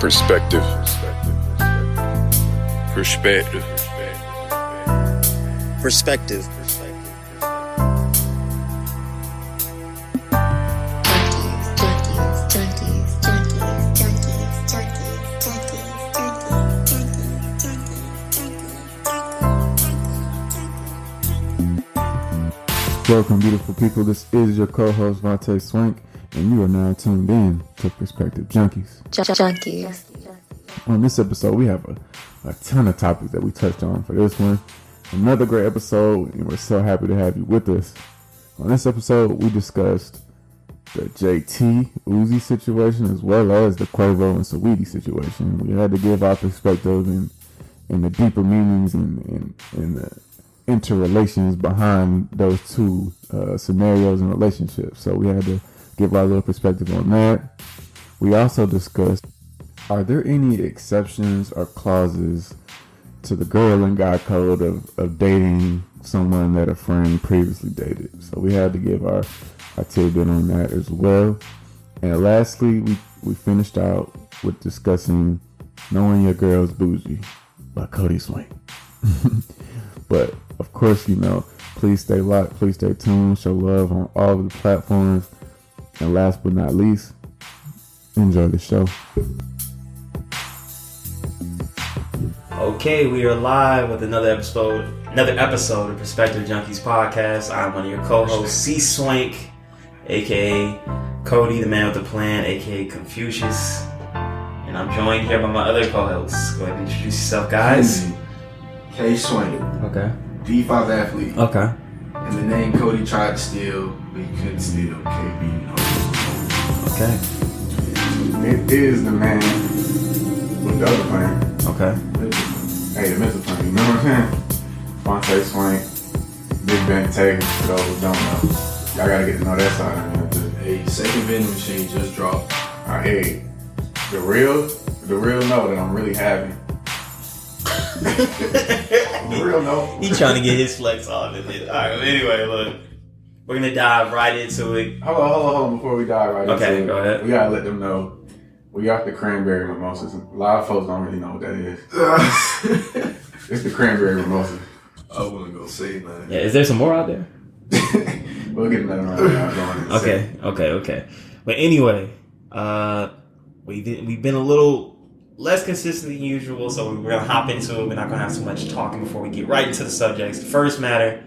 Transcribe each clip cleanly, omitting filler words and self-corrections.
Perspective. Welcome, beautiful people. This is your co-host, Vontae Swank, and you are now tuned in to Perspective Junkies. Junkies. On this episode, we have a ton of topics that we touched on for this one. Another great episode, and we're so happy to have you with us. On this episode, we discussed the JT Uzi situation as well as the Quavo and Saweetie situation. We had to give our perspective and the deeper meanings and the interrelations behind those two scenarios and relationships. So we had to give our little perspective on that. We also discussed, are there any exceptions or clauses to the girl and guy code of dating someone that a friend previously dated? So we had to give our tidbit on that as well. And lastly, we finished out with discussing Knowing Your Girl's Bougie by Cody Swain. But of course, please stay locked, please stay tuned, show love on all of the platforms. And last but not least, enjoy the show. Okay, we are live with another episode of Perspective Junkies podcast. I'm one of your co-hosts, C Swank, aka Cody, the man with the plan, aka Confucius. And I'm joined here by my other co-hosts. Go ahead and introduce yourself, guys. K Swank. Okay. D5 athlete. Okay. And the name Cody tried to steal, but he couldn't steal. KB. Okay. It is the man with the other plan. Okay. Hey, the missile plan, you know what I'm saying? Vontae Swank, Big Ben Taker, for those who don't know. Y'all gotta get to know that side of me too. Hey, second vending machine just dropped. Hey, the real know that I'm really happy. The real know. He trying to get his flex on it. Alright, well, anyway, look. We're gonna dive right into it. Hold on, before we dive right into it. Okay, go ahead. We gotta let them know. We got the cranberry mimosas. A lot of folks don't really know what that is. It's the cranberry mimosa. I wouldn't go say that. Yeah, is there some more out there? We'll get another round now. Okay. But anyway, we've been a little less consistent than usual, so we're gonna hop into it. We're not gonna have too much talking before we get right into the subjects. The first matter,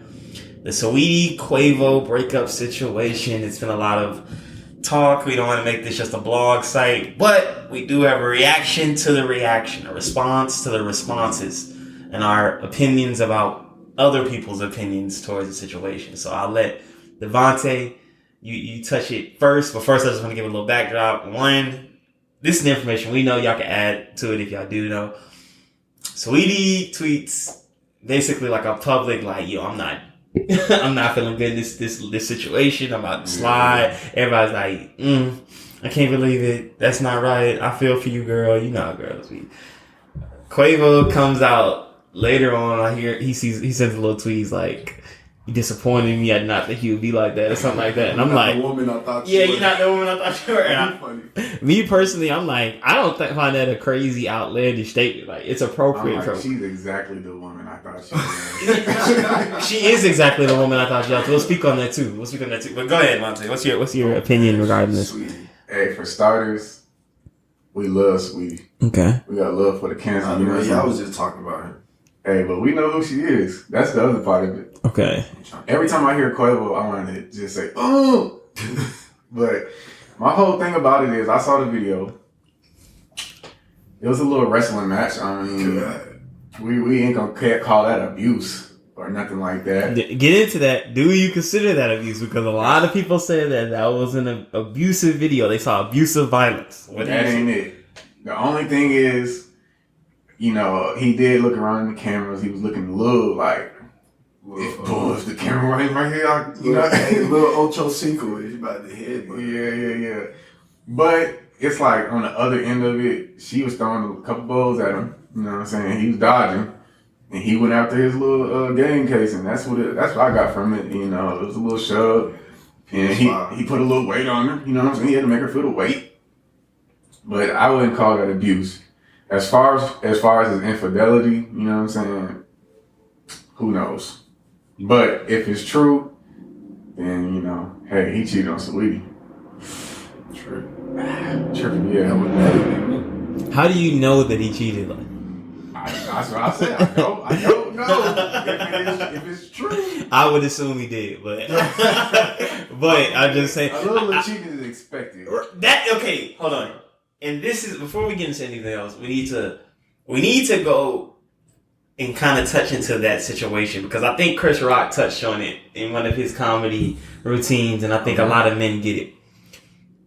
the Saweetie Quavo breakup situation. It's been a lot of talk. We don't want to make this just a blog site, but we do have a reaction to the reaction, a response to the responses, and our opinions about other people's opinions towards the situation. So I'll let Devontae, you touch it first, but first I just want to give a little backdrop. One, this is the information we know. Y'all can add to it if y'all do know. Saweetie tweets basically like a public, like, yo, I'm not feeling good in this situation. I'm about to slide. Everybody's like, I can't believe it. That's not right. I feel for you, girl. You know how girls be. Quavo comes out later on. I hear he sends a little tweet. He's like, you disappointed me. I did not think you would be like that or something like that. And I'm like, the woman I thought yeah, you're not the woman I thought you were. And me personally, I'm like, I don't find that a crazy outlandish statement. Like, it's appropriate. She's exactly the woman I thought she was. She is exactly the woman I thought she was. We'll speak on that too. But go ahead, Monte. What's your opinion regarding this? Sweetie. Hey, for starters, we love Sweetie. Okay. We got love for the cancer. I was just talking about her. Hey, but we know who she is. That's the other part of it. Okay. Every time I hear Quavo, I want to just say, oh! But my whole thing about it is, I saw the video. It was a little wrestling match. I mean, we ain't gonna call that abuse or nothing like that. Get into that. Do you consider that abuse? Because a lot of people say that was an abusive video. They saw abusive violence. That ain't it. The only thing is, he did look around in the cameras. He was looking a little like, if the camera right here, little Ocho Cinco is about the head. Yeah. But it's like on the other end of it, she was throwing a couple balls at him. You know what I'm saying? He was dodging, and he went after his little game case, and that's what I got from it. It was a little shove, and he put a little weight on her. You know what I'm saying? He had to make her feel the weight. but I wouldn't call that abuse. As far as his infidelity, you know what I'm saying? Who knows? But if it's true, then, you know, hey, he cheated on Saweetie. True. True, yeah. That would never be. How do you know that he cheated? That's what I said. I don't know if it's true. I would assume he did, but I just say a little bit cheating is expected. Okay, hold on. And this is before we get into anything else, we need to go and kind of touch into that situation because I think Chris Rock touched on it in one of his comedy routines, and I think a lot of men get it.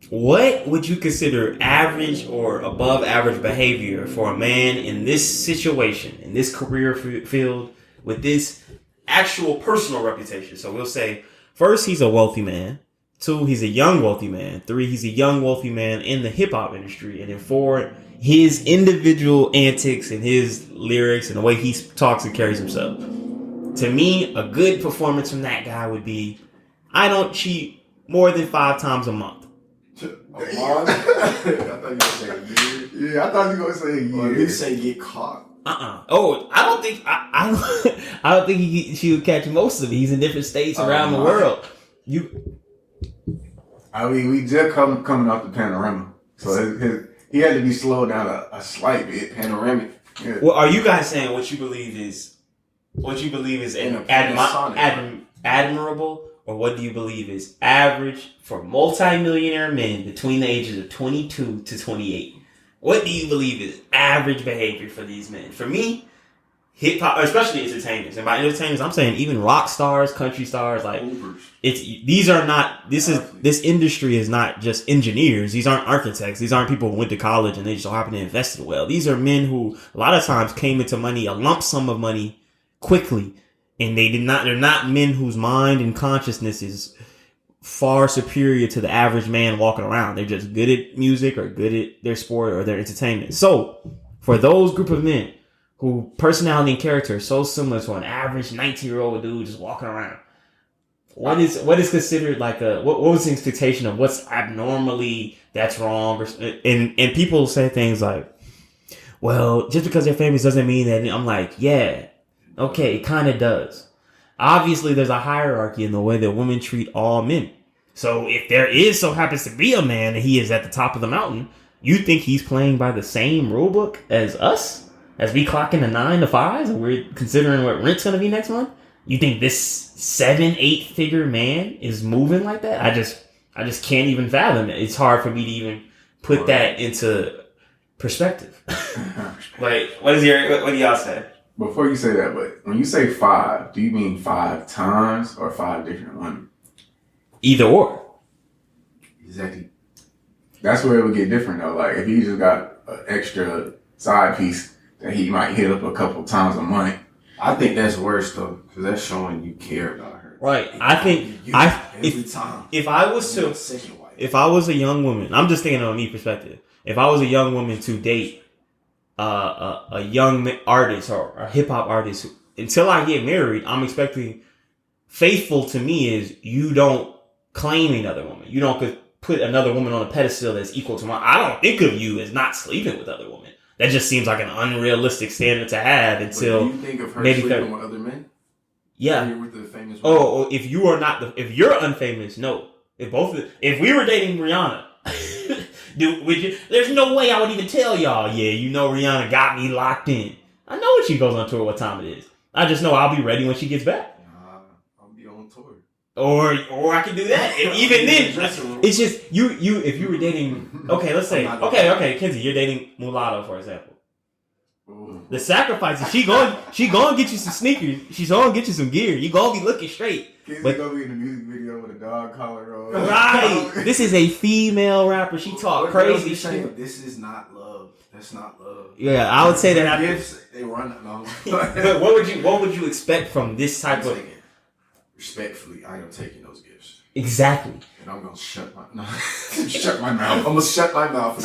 What would you consider average or above average behavior for a man in this situation, in this career field, with this actual personal reputation? So we'll say, first, he's a wealthy man. 2, he's a young wealthy man. 3, he's a young wealthy man in the hip hop industry. And then 4, his individual antics and his lyrics and the way he talks and carries himself. To me, a good performance from that guy would be, I don't cheat more than 5 times a month. A month? I thought you were going to say a year. Yeah, I thought you were going to say a year. Or at least say get caught. Oh, I don't think I don't think she would catch most of it. He's in different states around the world. I mean, we just coming off the panorama, so he had to be slowed down a slight bit. Panoramic. Yeah. Well, are you guys saying what you believe is admirable, or what do you believe is average for multi-millionaire men between the ages of 22 to 28? What do you believe is average behavior for these men? For me, hip hop, especially entertainers, and by entertainers, I'm saying even rock stars, country stars, like this industry is not just engineers. These aren't architects. These aren't people who went to college and they just so happen to invest it well. These are men who a lot of times came into money, a lump sum of money, quickly, and they're not men whose mind and consciousness is far superior to the average man walking around. They're just good at music or good at their sport or their entertainment. So for those group of men who personality and character are so similar to an average 19-year-old dude just walking around, what is considered like what was the expectation of what's abnormally that's wrong? And people say things like, well, just because they're famous doesn't mean that. I'm like, yeah, okay, it kind of does. Obviously, there's a hierarchy in the way that women treat all men. So if there happens to be a man and he is at the top of the mountain, you think he's playing by the same rule book as us? As we clock in the 9 to 5s and we're considering what rent's going to be next month? You think this 7-8 figure man is moving like that? I just can't even fathom it. It's hard for me to even put that into perspective. Like, what do y'all say? Before you say that, but when you say 5, do you mean 5 times or 5 different women? Either or. Exactly. That's where it would get different though. Like if he just got an extra side piece that he might hit up a couple times a month. I think that's worse though, because that's showing you care about her. Right. I think if I was a young woman, I'm just thinking on me perspective. If I was a young woman to date a young artist or a hip hop artist, until I get married, I'm expecting faithful to me is you don't claim another woman. You don't put another woman on a pedestal that's equal to mine. I don't think of you as not sleeping with other women. That just seems like an unrealistic standard to have until do you think of her maybe sleeping with other men? Yeah. With the famous if you are not if you're unfamous, no. If we were dating Rihanna, there's no way I would even tell y'all, yeah, you know Rihanna got me locked in. I know when she goes on tour what time it is. I just know I'll be ready when she gets back. I'll be on tour. Or I can do that. And even then, it's just you. If you were dating, okay, let's say, okay, Kenzie, you're dating Mulatto, for example. Ooh. The sacrifices she gonna get you some sneakers. She's gonna get you some gear. You gonna be looking straight. Kenzie gonna be in the music video with a dog collar on. Right. This is a female rapper. She talk crazy shit. This is not love. That's not love. Yeah, I would say that. Gifts, they run long. But what would you expect from this type of? Respectfully, I am taking those gifts. Exactly. And I'm gonna shut my mouth. I'm gonna shut my mouth.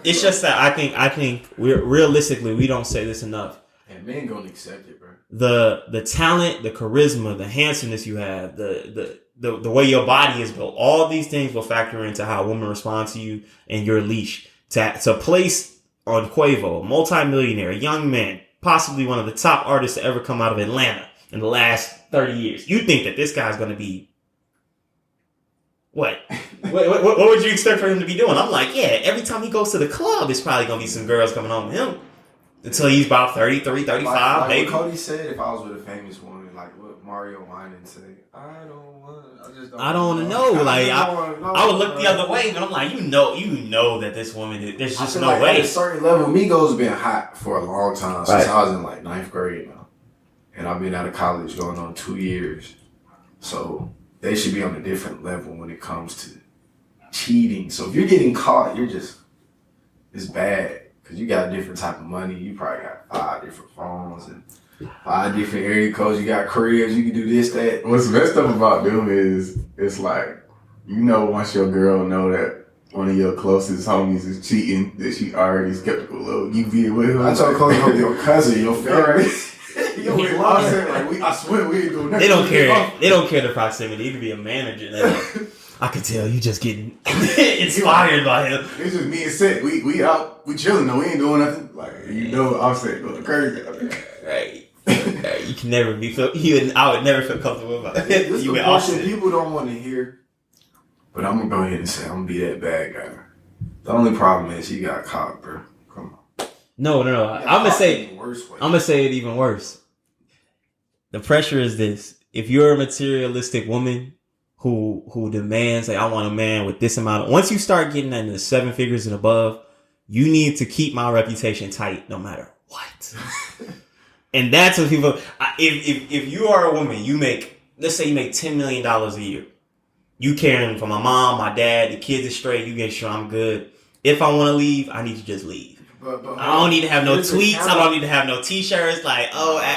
It's just that I think realistically we don't say this enough. And men gonna accept it, bro. The talent, the charisma, the handsomeness you have, the way your body is built, all these things will factor into how women respond to you and your leash. to place on Quavo, multi-millionaire, young man, possibly one of the top artists to ever come out of Atlanta in the last 30 years. You think that this guy's going to be what? What would you expect for him to be doing? I'm like, yeah, every time he goes to the club, it's probably going to be some girls coming home with him until he's about 33, 35, like maybe. what Cody said, if I was with a famous woman, like what Mario Winan said, I don't want to know. Like, I would look the other way, but I'm like, you know that this woman, there's just no way. At a certain level, Migos been hot for a long time, since I was in like 9th grade now. And I've been out of college going on 2 years. So they should be on a different level when it comes to cheating. So if you're getting caught, it's bad. Because you got a different type of money. You probably got 5 different phones and 5 different area codes. You got careers. You can do this, that. What's messed up about them is it's like, once your girl know that one of your closest homies is cheating, that she already skeptical of you being with him. I told Cody, your cousin, your family. I swear we ain't doing that. They don't care. They don't care the proximity. He could be a manager. I could tell you just getting inspired by him. It's just me and Seth. We out. We chilling though. We ain't doing nothing. Like Offset going crazy. Right. You can never be I would never feel comfortable about it. This is the portion people don't want to hear. But I'm gonna go ahead and say I'm gonna be that bad guy. The only problem is he got caught, bro. Come on. No. I'm gonna say it even worse. The pressure is this: if you're a materialistic woman who demands, like, I want a man with this amount once you start getting into the 7 figures and above, you need to keep my reputation tight no matter what. And that's what people, if you are a woman, let's say you make $10 million a year. You caring for my mom, my dad, the kids are straight, you get sure I'm good. If I want to leave, I need to just leave. But I don't need to have no tweets. I don't need to have no t-shirts like,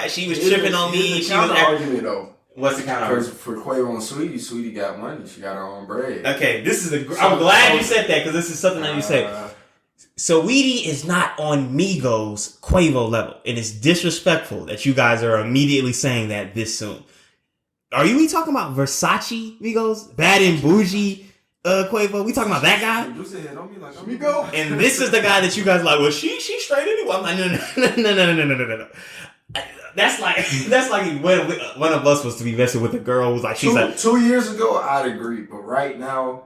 she was tripping on me. She was argument though. What's the kind of for Quavo and Saweetie got money. She got her own bread. Okay, I'm glad you said that because this is something that you say. Saweetie is not on Migos Quavo level, and it's disrespectful that you guys are immediately saying that this soon. Are we talking about Versace Migos, Bad and Bougie Quavo? We talking about that guy? And this is the guy that you guys are like, well, she straight anyway. I'm like, no. That's like when one of us was to be messing with a girl who's like, she's like 2 years ago, I'd agree, but right now,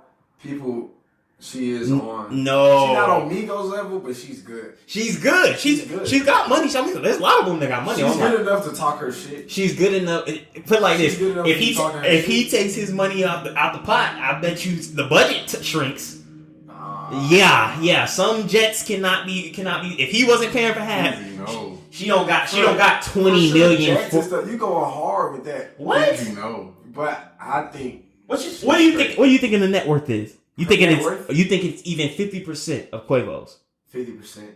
she is on. No, she's not on Migos level, but she's good. She's good. She's got money. There's a lot of women that got money. She's good enough to talk her shit. She's good enough. Put it like this: if he takes his money out the pot, I bet you the budget shrinks. Yeah. Some jets cannot be. If he wasn't paying for half. She don't got 20 million. You going hard with that? What? But I think. What do you think? What do you think the net worth is? You think it's even 50% of Quavo's? 50%.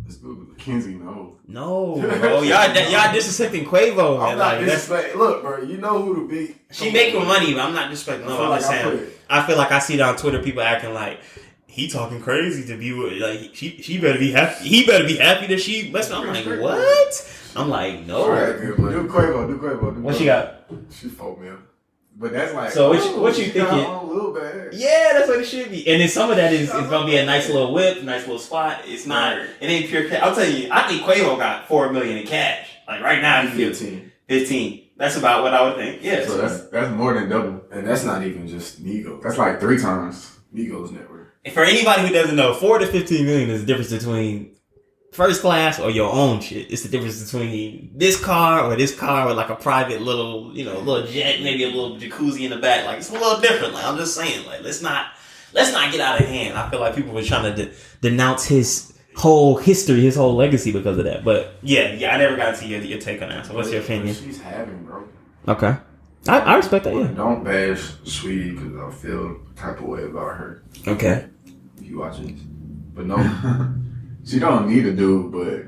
Let's Google it. Kenzie, no. No, bro. Y'all disrespecting Quavo. I'm not disrespecting. Look, bro. You know who to be. She making money, but I'm not disrespecting. No, I'm just saying. I feel like I see it on Twitter. People acting like. He talking crazy to be with, like, she better be happy. He better be happy that she messed up. I'm like, what? I'm like, no. Right, do Quavo. What she got? She fucked me up. But that's like, so what you thinking? A little bad. Yeah, that's what it should be. And then some of that is gonna be a nice little whip, nice little spot. It's not. It ain't pure cash. I'll tell you. I think Quavo got $4 million in cash. Like right now, he's 15. That's about what I would think. Yeah. So that's more than double, and that's not even just Migos. That's like 3 times Migos network. For anybody who doesn't know, 4 to 15 million is the difference between first class or your own shit. It's the difference between this car with like a private little jet, maybe a little jacuzzi in the back. Like, it's a little different. Like, I'm just saying, like, let's not get out of hand. I feel like people were trying to denounce his whole history, his whole legacy because of that. But yeah, I never got to your take on that. So what's your opinion? She's having, bro. Okay. I respect that, yeah. Don't bash Saweetie because I feel the type of way about her. Okay. If you watching this. But no. She don't need a dude, but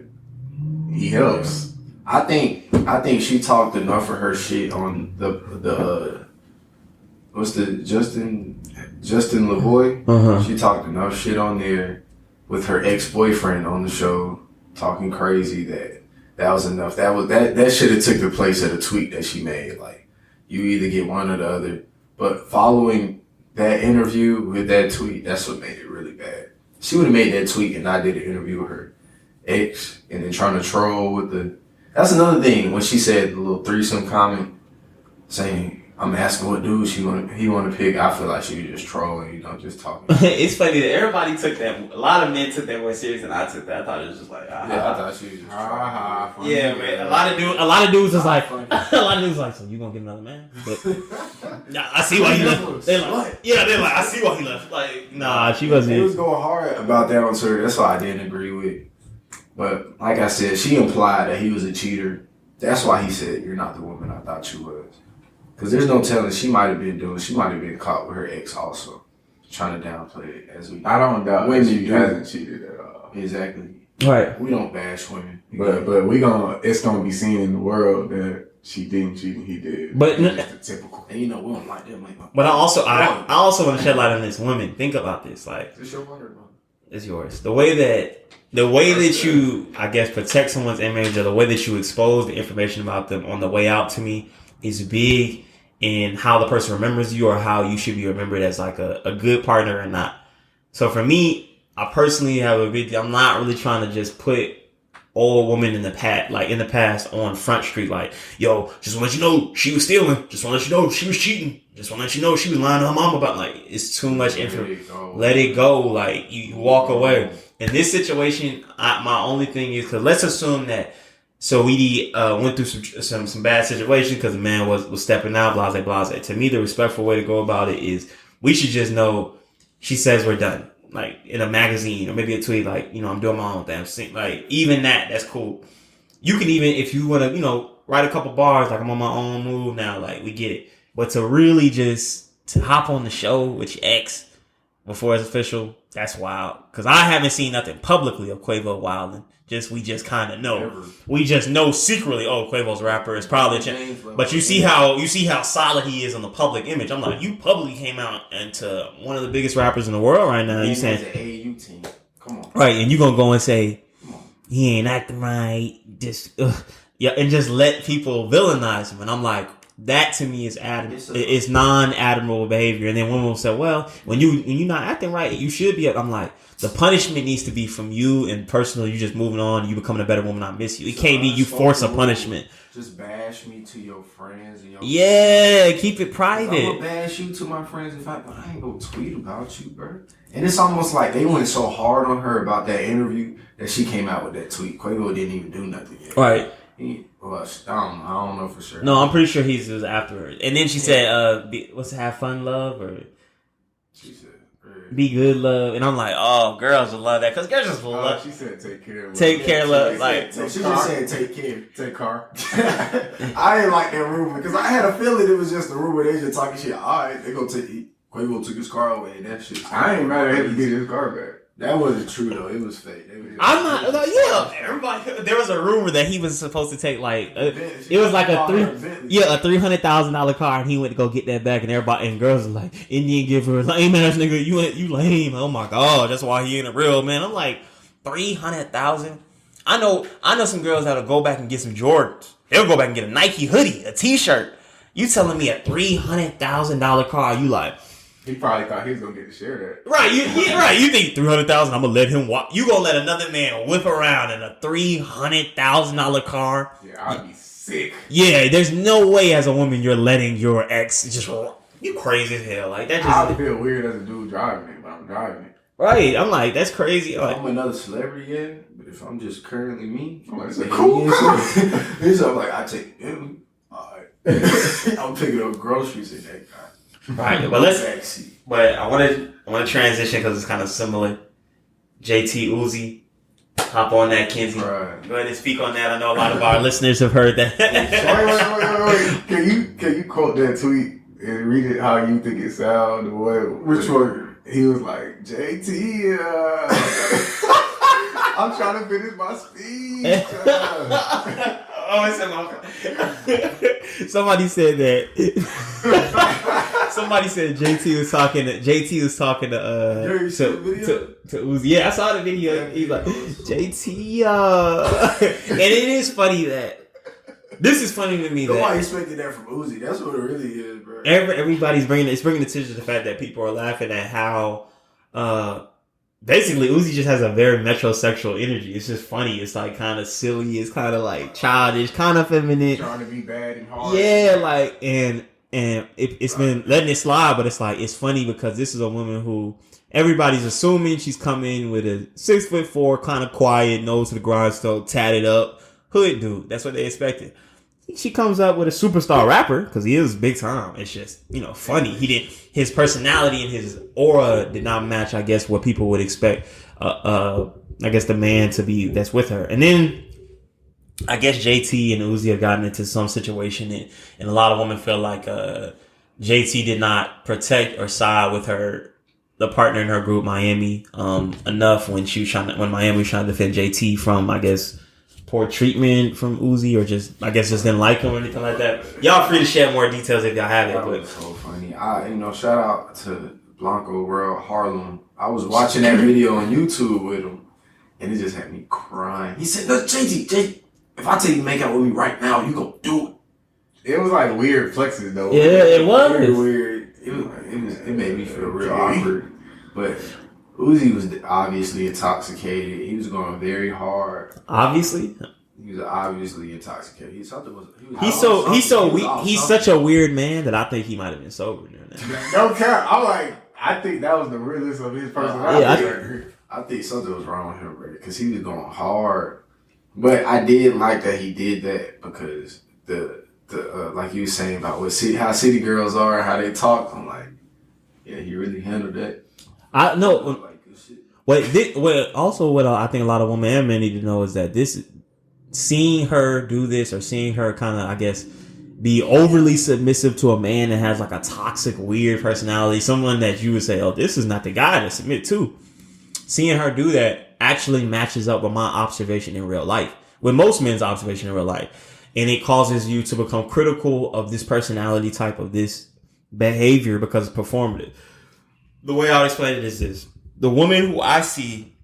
he helps. I think she talked enough of her shit on the what's the Justin LaVoy? Uh-huh. She talked enough shit on there with her ex-boyfriend on the show talking crazy that was enough. That should have took the place of the tweet that she made. Like, you either get one or the other. But following that interview with that tweet, that's what made it really bad. she would have made that tweet and I did an interview with her ex and then trying to troll with the. That's another thing when she said the little threesome comment saying, I'm asking what dude he want to pick. I feel like she was just trolling, just talking. It's funny that everybody took that. A lot of men took that more serious than I took that. I thought it was just like, I thought she was just trolling. Yeah, man. A lot of dudes was like, so you gonna get another man? But I see why he left. They're like, I see why he left. Like, nah, she wasn't. It was going hard about that on Twitter. That's why I didn't agree with. But like I said, she implied that he was a cheater. That's why he said, "You're not the woman I thought you was." Because there's no telling, she might have been caught with her ex also. Trying to downplay it as we. I don't doubt women she hasn't cheated at all. Exactly. Right. We don't bash women. But it's gonna be seen in the world that she didn't cheat and he did. But it's the typical. And we don't like them. But I also want to shed light on this. Women, think about this. Like, it's your wonder, bro. It's yours. The way that you, I guess, protect someone's image, or the way that you expose the information about them on the way out, to me, is big in how the person remembers you, or how you should be remembered as like a good partner or not. So for me, I personally have I'm not really trying to just put old woman in the past on Front Street, like, yo, just want to let you know she was stealing. Just want to let you know she was cheating. Just want to let you know she was lying to her mom about, like, it's too much information. Let it go. Like, you walk away. In this situation, my only thing is, because let's assume that Saweetie went through some bad situation because the man was stepping out, blase. To me, the respectful way to go about it is we should just know she says we're done. Like, in a magazine or maybe a tweet, like, I'm doing my own thing. Like, even that's cool. You can even, if you want to, write a couple bars, like, I'm on my own move now, like, we get it. But to really to hop on the show with your ex before it's official, that's wild. Because I haven't seen nothing publicly of Quavo wilding. We just kind of know. Ever. We just know secretly, Quavo's a rapper. It's probably but you see how solid he is on the public image. I'm like, you publicly came out into one of the biggest rappers in the world right now. You saying an AAU team. Come on. Right, and you gonna go and say he ain't acting right, and just let people villainize him. And I'm like, that to me is it's non-admirable behavior. And then women will say, well, when you're not acting right, you should be. I'm like, the punishment needs to be from you, and personally, you just moving on, you becoming a better woman, I miss you. It can't be you force a punishment. Just bash me to your friends and your friends. Keep it private. I'm gonna bash you to my friends. In fact, I ain't gonna tweet about you, bro. And it's almost like they went so hard on her about that interview that she came out with that tweet. Quavo didn't even do nothing yet. Right. I don't know for sure. No, I'm pretty sure he was after her. And then she said, what's it, have fun, love? Or she said, be good, love. And I'm like, oh, girls will love that. Because girls just love. She said, take care of love. Take care of love. She just said, take care. Take car. I didn't like that rumor because I had a feeling it was just a rumor. They just talking shit. All right, they gonna take Quavo took his car away. And that shit. I ain't mad at him to get his car back. That wasn't true though. It was fake. I'm not. Everybody. There was a rumor that he was supposed to take it was like a $300,000 car, and he went to go get that back, and everybody and girls are like, Indian give her lame ass nigga. You lame. Oh my god, that's why he ain't a real man. I'm like, $300,000. I know some girls that'll go back and get some Jordans. They'll go back and get a Nike hoodie, a T-shirt. You telling me a $300,000 car? You like? He probably thought he was gonna get to share that. Right, right. You think $300,000? I'm gonna let him walk. You gonna let another man whip around in a $300,000 car? Yeah, I'd be sick. Yeah, there's no way as a woman you're letting your ex just. You crazy as hell. Like that. I would feel weird as a dude driving it, but I'm driving it. Right, I'm like, that's crazy. Like, I'm another celebrity, yeah. But if I'm just currently me, I'm like, it's a cool car. I'm like, I take him. Alright. I'm picking up groceries in that car. Right, but I want to transition because it's kind of similar. JT Uzi, hop on that, Kenzie. Right. Go ahead and speak on that. I know a lot of our listeners have heard that. Wait. Can you quote that tweet and read it how you think it sounds? Which one? He was like, JT, I'm trying to finish my speech. Somebody said that. Somebody said JT was talking to Uzi. Yeah, I saw the video. He's like, JT, and it is funny that this is funny to me. Nobody expected that from Uzi. That's what it really is, bro. Everybody's bringing attention to the fact that people are laughing at how basically Uzi just has a very metrosexual energy. It's just funny. It's like kind of silly. It's kind of like childish, kind of feminine. Trying to be bad and hard. Yeah, like and it's been letting it slide, but it's like it's funny because this is a woman who everybody's assuming she's coming with a 6'4", kind of quiet, nose to the grindstone, tatted up hood dude. That's what they expected. She comes up with a superstar rapper because he is big time. It's just, funny. His personality and his aura did not match, I guess, what people would expect. I guess the man to be that's with her. And then I guess JT and Uzi have gotten into some situation, and a lot of women feel like JT did not protect or side with the partner in her group, Miami, enough when Miami was trying to defend JT from, I guess, poor treatment from Uzi, or just didn't like him or anything like that. Y'all free to share more details if y'all have it. That was so funny. Shout out to Blanco World Harlem. I was watching that video on YouTube with him, and it just had me crying. He said, "Look, JT, if I tell you to make out with me right now, you gonna do it." It was like weird flexes though. Yeah, it was weird. It made me feel real awkward. But Uzi was obviously intoxicated. He was going very hard. Obviously, he was obviously intoxicated. He's such a weird man that I think he might have been sober during that. No cap. I think that was the realest of his personality. I think something was wrong with him, bro, because he was going hard. But I did like that he did that because the like you were saying about how city girls are, how they talk. I'm like, yeah, he really handled that. I know. What I think a lot of women and men need to know is that seeing her do this, or seeing her kind of, I guess, be overly submissive to a man that has like a toxic, weird personality, someone that you would say, oh, this is not the guy to submit to. Seeing her do that actually matches up with my observation in real life, with most men's observation in real life. And it causes you to become critical of this personality type, of this behavior, because it's performative. The way I would explain it is this. The woman who I see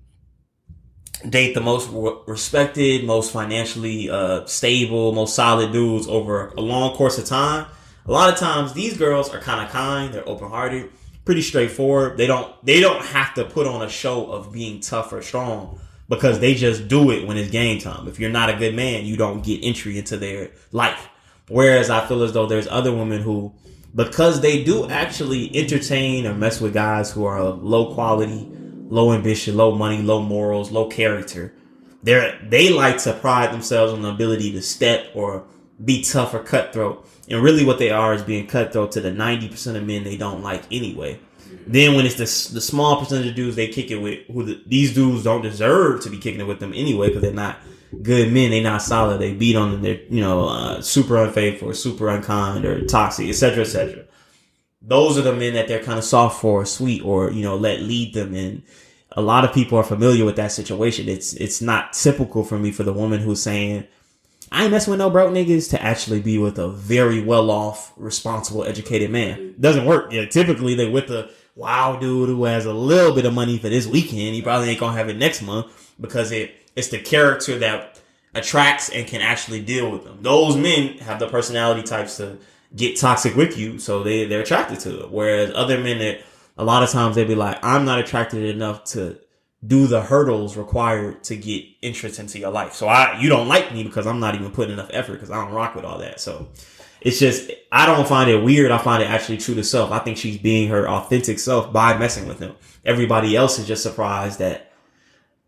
date the most respected, most financially stable, most solid dudes over a long course of time, a lot of times these girls are kind of kind, they're open-hearted, pretty straightforward. They don't have to put on a show of being tough or strong, because they just do it when it's game time. If you're not a good man, you don't get entry into their life. Whereas I feel as though there's other women who, because they do actually entertain or mess with guys who are low quality, low ambition, low money, low morals, low character, they like to pride themselves on the ability to step or be tough or cutthroat. And really what they are is being cutthroat to the 90% of men they don't like anyway. Then when it's the small percentage of dudes they kick it with, these dudes don't deserve to be kicking it with them anyway, because they're not good men, they're not solid, they beat on them, they're super unfaithful or super unkind or toxic, etc., etc. Those are the men that they're kind of soft for, or sweet, or let lead them. And a lot of people are familiar with that situation. It's not typical for me for the woman who's saying, I ain't messing with no broke niggas, to actually be with a very well-off, responsible, educated man. It doesn't work. Yeah, typically they with a wild dude who has a little bit of money for this weekend. He probably ain't gonna have it next month, because it's the character that attracts and can actually deal with them. Those men have the personality types to get toxic with you, so they're attracted to it. Whereas other men, that a lot of times they'd be like, I'm not attracted enough to do the hurdles required to get interest into your life. So you don't like me because I'm not even putting enough effort, because I don't rock with all that. So it's just, I don't find it weird. I find it actually true to self. I think she's being her authentic self by messing with him. Everybody else is just surprised that,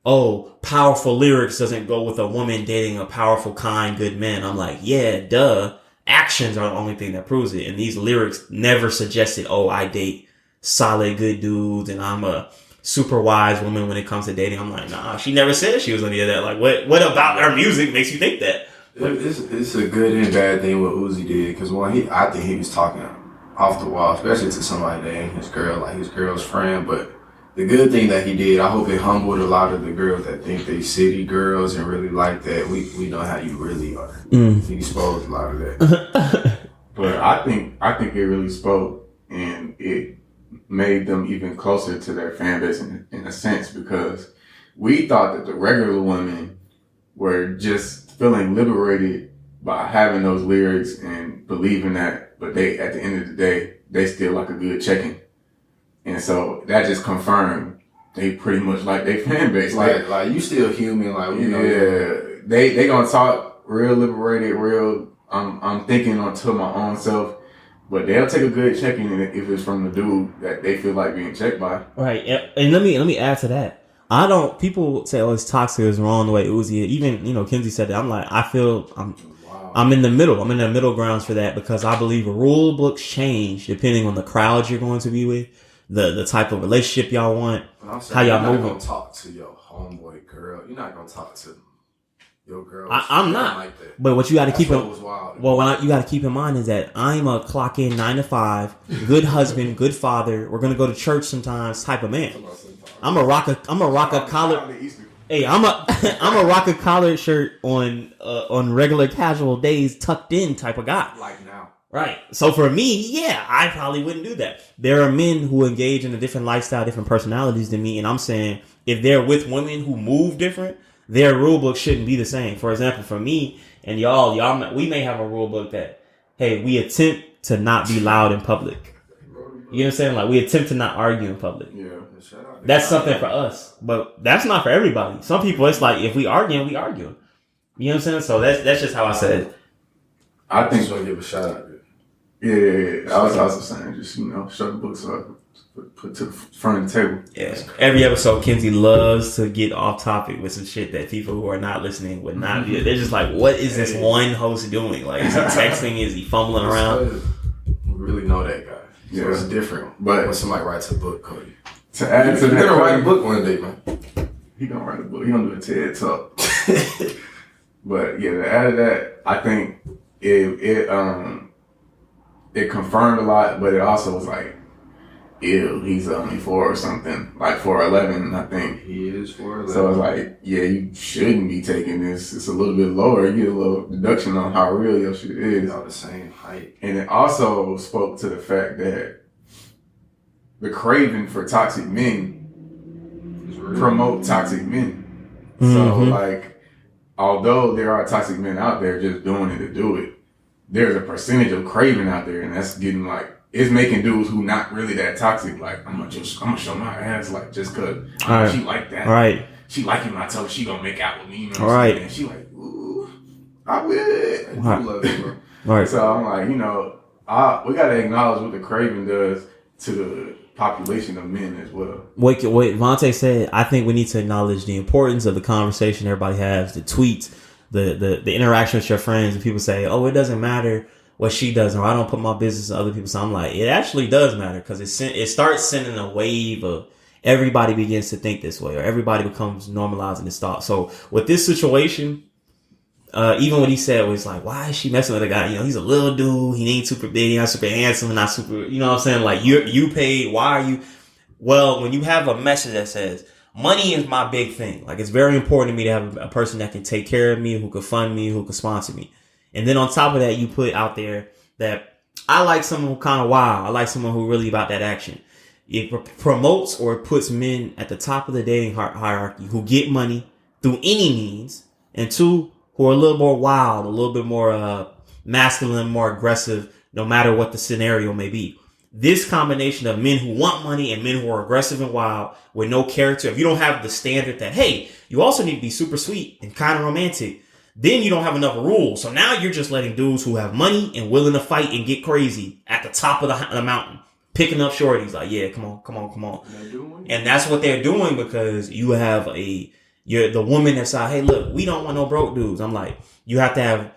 oh, powerful lyrics doesn't go with a woman dating a powerful, kind, good man. I'm like, yeah, duh. Actions are the only thing that proves it. And these lyrics never suggested, oh, I date solid, good dudes, and I'm a super wise woman when it comes to dating. I'm like, nah, she never said she was any of that. Like, what about her music makes you think that? It's a good and bad thing what Uzi did, because I think he was talking off the wall, especially to somebody that ain't his girl, like his girl's friend. But the good thing that he did, I hope it humbled a lot of the girls that think they city girls and really like that. We know how you really are. He exposed a lot of that. But I think it really spoke, and it made them even closer to their fan base in a sense, because we thought that the regular women were just feeling liberated by having those lyrics and believing that, but they, at the end of the day, they still like a good check-in. And so that just confirmed they pretty much like their fan base. Like you still human, like you know. Yeah, they gonna talk real liberated, real. I'm thinking onto my own self, but they'll take a good checking if it's from the dude that they feel like being checked by. Right, and let me add to that. People say, "Oh, it's toxic, it's wrong the way Uzi." Even Kenzie said that. I'm like, I'm in the middle. I'm in the middle grounds for that because I believe rule books change depending on the crowd you're going to be with, the type of relationship y'all want, how y'all moving. You're not gonna talk to your homeboy girl. You're not gonna talk to your girl. I'm not. Like that. But what you got to keep in you got to keep in mind is that I'm a clock in 9 to 5, good husband, good father. We're gonna go to church sometimes type of man. I'm a rock a collar. Hey, I'm a rock a collared shirt on regular casual days, tucked in type of guy. Like now. Right. So for me, yeah, I probably wouldn't do that. There are men who engage in a different lifestyle, different personalities than me, and I'm saying if they're with women who move different, their rule book shouldn't be the same. For example, for me and y'all, we may have a rule book that, hey, we attempt to not be loud in public. You know what I'm saying? Like, we attempt to not argue in public. Yeah. That's something for us. But that's not for everybody. Some people, it's like, if we arguing, we arguing. You know what I'm saying? So that's just how I said it. I think so. Give a shout out. Yeah. I was also saying, just, shut the books up. Put to the front of the table. Yeah. Every episode, Kenzie loves to get off topic with some shit that people who are not listening would not be. They're just like, what is this one host doing? Like, is he texting? Is he fumbling around? We really know that guy. So it's different. But when somebody writes a book, Cody. To add to that, you're gonna write a book one day, man. He gonna write a book. He gonna do a TED talk. But yeah, to add to that, I think it confirmed a lot, but it also was like, ew, he's only 4 or something, like 4'11", I think. He is 4'11". So it's like, yeah, you shouldn't be taking this. It's a little bit lower. You get a little deduction on how real your shit is. All the same height. And it also spoke to the fact that the craving for toxic men promote toxic men. Mm-hmm. So like, although there are toxic men out there just doing it to do it, there's a percentage of craving out there, and that's getting like, it's making dudes who not really that toxic, like, I'm gonna show my ass, like, just cause she like that. Right. She liking my toe, she gonna make out with me, you know what I'm saying? And she like, ooh, I would. Right. Love it, bro. Right. So I'm like, we gotta acknowledge what the craving does to the population of men as well. What Vontae said, I think we need to acknowledge the importance of the conversation everybody has, the tweets, the interaction with your friends, and people say, oh, it doesn't matter what she does, or I don't put my business in other people. So I'm like, it actually does matter, because it starts sending a wave of everybody begins to think this way, or everybody becomes normalizing this thought. So with this situation, even what he said was like, why is she messing with a guy? He's a little dude. He ain't super big. He's not super handsome. Not super, you know what I'm saying? Like, you paid. Why are you? Well, when you have a message that says, money is my big thing. Like, it's very important to me to have a person that can take care of me, who can fund me, who can sponsor me. And then on top of that, you put out there that I like someone who kind of wild. I like someone who really about that action. It promotes or puts men at the top of the dating hierarchy who get money through any means, and 2, who are a little more wild, a little bit more masculine, more aggressive, no matter what the scenario may be. This combination of men who want money and men who are aggressive and wild with no character, if you don't have the standard that, hey, you also need to be super sweet and kind of romantic, then you don't have enough rules. So now you're just letting dudes who have money and willing to fight and get crazy at the top of the mountain, picking up shorties. Like, yeah, come on. And that's what they're doing, because you have you're the woman that said, hey, look, we don't want no broke dudes. I'm like, you have to have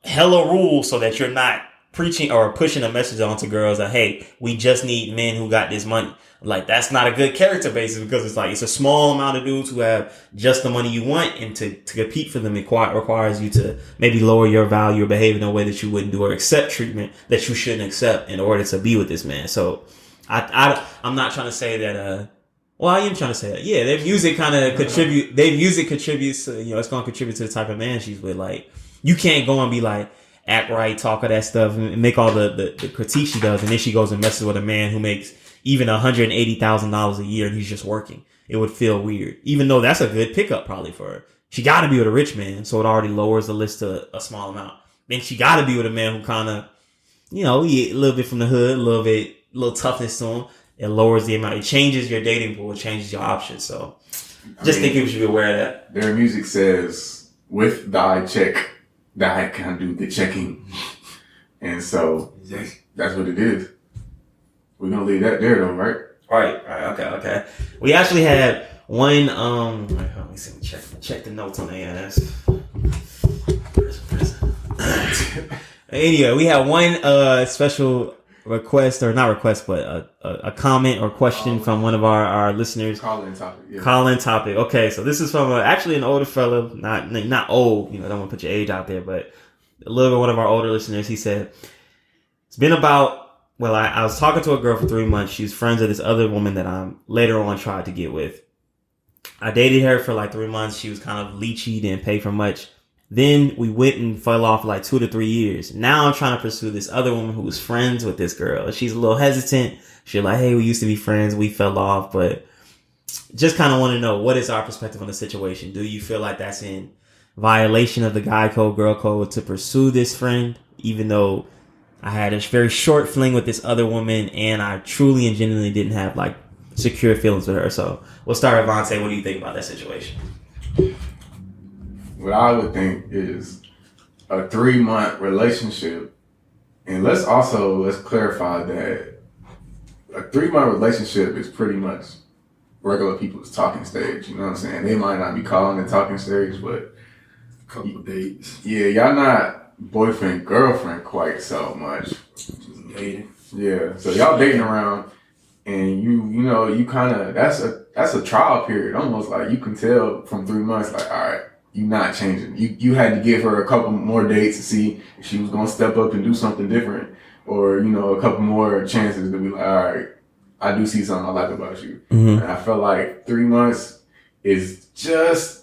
hella rules so that you're not preaching or pushing a message onto girls that, hey, we just need men who got this money. Like, that's not a good character basis, because it's like, it's a small amount of dudes who have just the money you want, and to compete for them, it requires you to maybe lower your value or behave in a way that you wouldn't do, or accept treatment that you shouldn't accept in order to be with this man. So I'm not trying to say that, well, I am trying to say that, yeah, their music kind of contributes to, it's going to contribute to the type of man she's with. Like, you can't go and be like, act right, talk all that stuff, and make all the critique she does, and then she goes and messes with a man who makes even $180,000 a year and he's just working. It would feel weird, even though that's a good pickup probably for her. She got to be with a rich man, so it already lowers the list to a small amount. Then she got to be with a man who kind of, he a little bit from the hood, a little toughness to him. it lowers the amount. It changes your dating pool. It changes your options. So, think people should be aware of that. Their music says, "With thy check, thou can do the checking," and so that's what it is. We're gonna leave that there, though, right? Right. Okay. We actually had one. Let me see. Check the notes on the ass. Anyway, we had one special request, or not request, but a comment or question from one of our listeners. Call-in topic. Yeah. Call-in topic. Okay, so this is from actually an older fella, not old. Don't want to put your age out there, but a little bit one of our older listeners. He said it's been about. Well, I was talking to a girl for 3 months. She was friends with this other woman that I later on tried to get with. I dated her for like 3 months. She was kind of leechy, didn't pay for much. Then we went and fell off for like 2 to 3 years. Now I'm trying to pursue this other woman who was friends with this girl. She's a little hesitant. She's like, hey, we used to be friends. We fell off, but just kind of want to know, what is our perspective on the situation? Do you feel like that's in violation of the guy code, girl code to pursue this friend, even though I had a very short fling with this other woman, and I truly and genuinely didn't have like secure feelings with her? So we'll start with Vontae. What do you think about that situation? What I would think is a 3-month relationship, and let's clarify that a 3-month relationship is pretty much regular people's talking stage. You know what I'm saying? They might not be calling it talking stage, but a couple of dates. Yeah, y'all not boyfriend, girlfriend quite so much. Dating. Yeah. So y'all dating around, and you kind of, that's a trial period. Almost like you can tell from 3 months, like, all right, you not changing. You had to give her a couple more dates to see if she was going to step up and do something different, or, a couple more chances to be like, all right, I do see something I like about you. Mm-hmm. And I felt like 3 months is just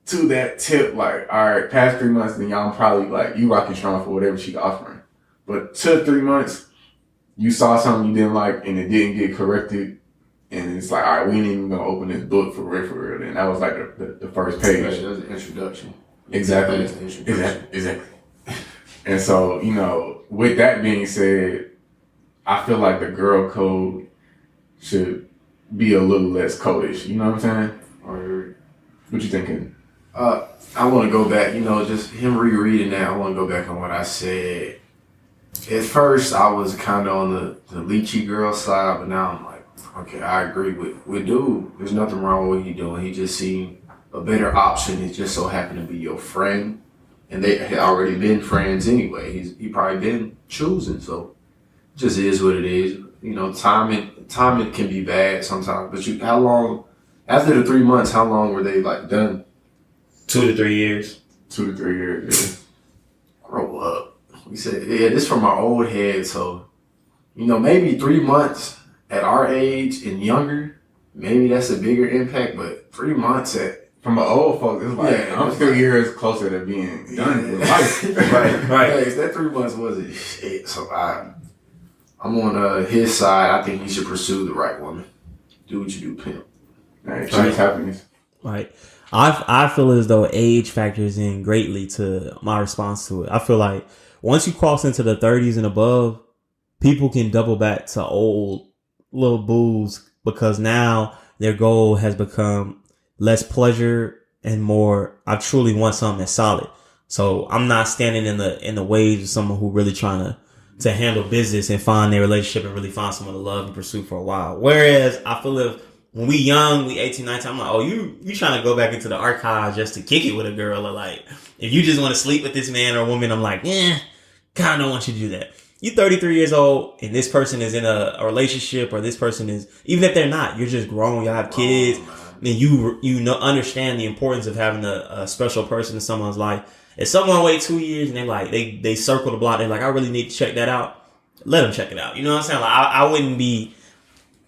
to that tip, like, all right, past 3 months, then y'all probably like, you rocking strong for whatever she offering. But to 3 months, you saw something you didn't like and it didn't get corrected, and it's like, all right, we ain't even gonna open this book for real. And that was like the first page. Right, that was the introduction. Exactly. Exactly. And so, with that being said, I feel like the girl code should be a little less codish. You know what I'm saying? Or what you thinking? I want to go back, just him rereading that. I want to go back on what I said. At first, I was kind of on the leechy girl side, but now I'm like, okay, I agree with dude. There's nothing wrong with what he's doing. He just seen a better option. It just so happened to be your friend, and they had already been friends anyway. He probably been choosing, so it just is what it is. Timing can be bad sometimes. But how long after the 3 months? How long were they like done? 2 to 3 years. 2 to 3 years. Yeah. Grow up. We said, this from our old head. So, maybe 3 months at our age and younger, maybe that's a bigger impact. But 3 months from an old folks, it's like, I'm 3 years closer to being done with life. Right. That 3 months wasn't shit. So I'm on his side. I think he should pursue the right woman. Do what you do, pimp. Right. Choose happiness. Right. I feel as though age factors in greatly to my response to it. I feel like once you cross into the 30s and above, people can double back to old little booze, because now their goal has become less pleasure and more, I truly want something that's solid. So I'm not standing in the waves of someone who really trying to handle business and find their relationship and really find someone to love and pursue for a while. Whereas I feel if when we young, we 18, 19, I'm like, oh, you trying to go back into the archives just to kick it with a girl, or like, if you just want to sleep with this man or woman, I'm like, kind of don't want you to do that. You're 33 years old and this person is in a relationship, or this person is, even if they're not, you're just grown, y'all have kids, and you understand the importance of having a special person in someone's life. If someone wait 2 years and they circle the block, they're like, I really need to check that out, let them check it out. You know what I'm saying? Like, I wouldn't be,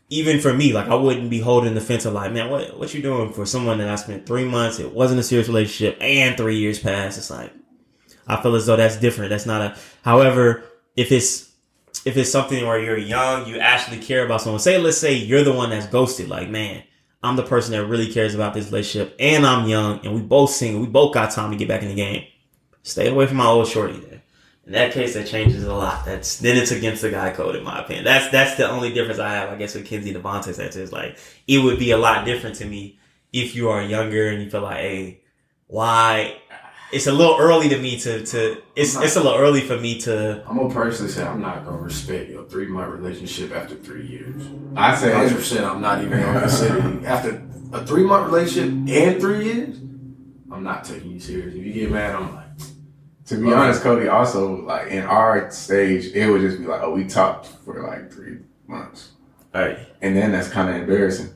even for me, like, I wouldn't be holding the fence of like, man, what you doing for someone that I spent 3 months, it wasn't a serious relationship, and 3 years passed. It's like, I feel as though that's different. That's not however, if it's something where you're young, you actually care about someone. Let's say you're the one that's ghosted. Like, man, I'm the person that really cares about this relationship, and I'm young, and we both single. We both got time to get back in the game. Stay away from my old shorty there. In that case, that changes a lot. Then it's against the guy code, in my opinion. That's the only difference I have, I guess, with Kenzie Devontae said is like it would be a lot different to me if you are younger and you feel like, hey, why? It's a little early to me it's a little early for me to. I'm gonna personally say I'm not gonna respect your 3-month relationship after 3 years. I say 100%. I'm not even gonna consider you after a 3-month relationship and 3 years. I'm not taking you serious. If you get mad, I'm like. To be honest, Cody, also, like, in our stage, it would just be like, oh, we talked for, like, 3 months. Right. And then that's kind of embarrassing.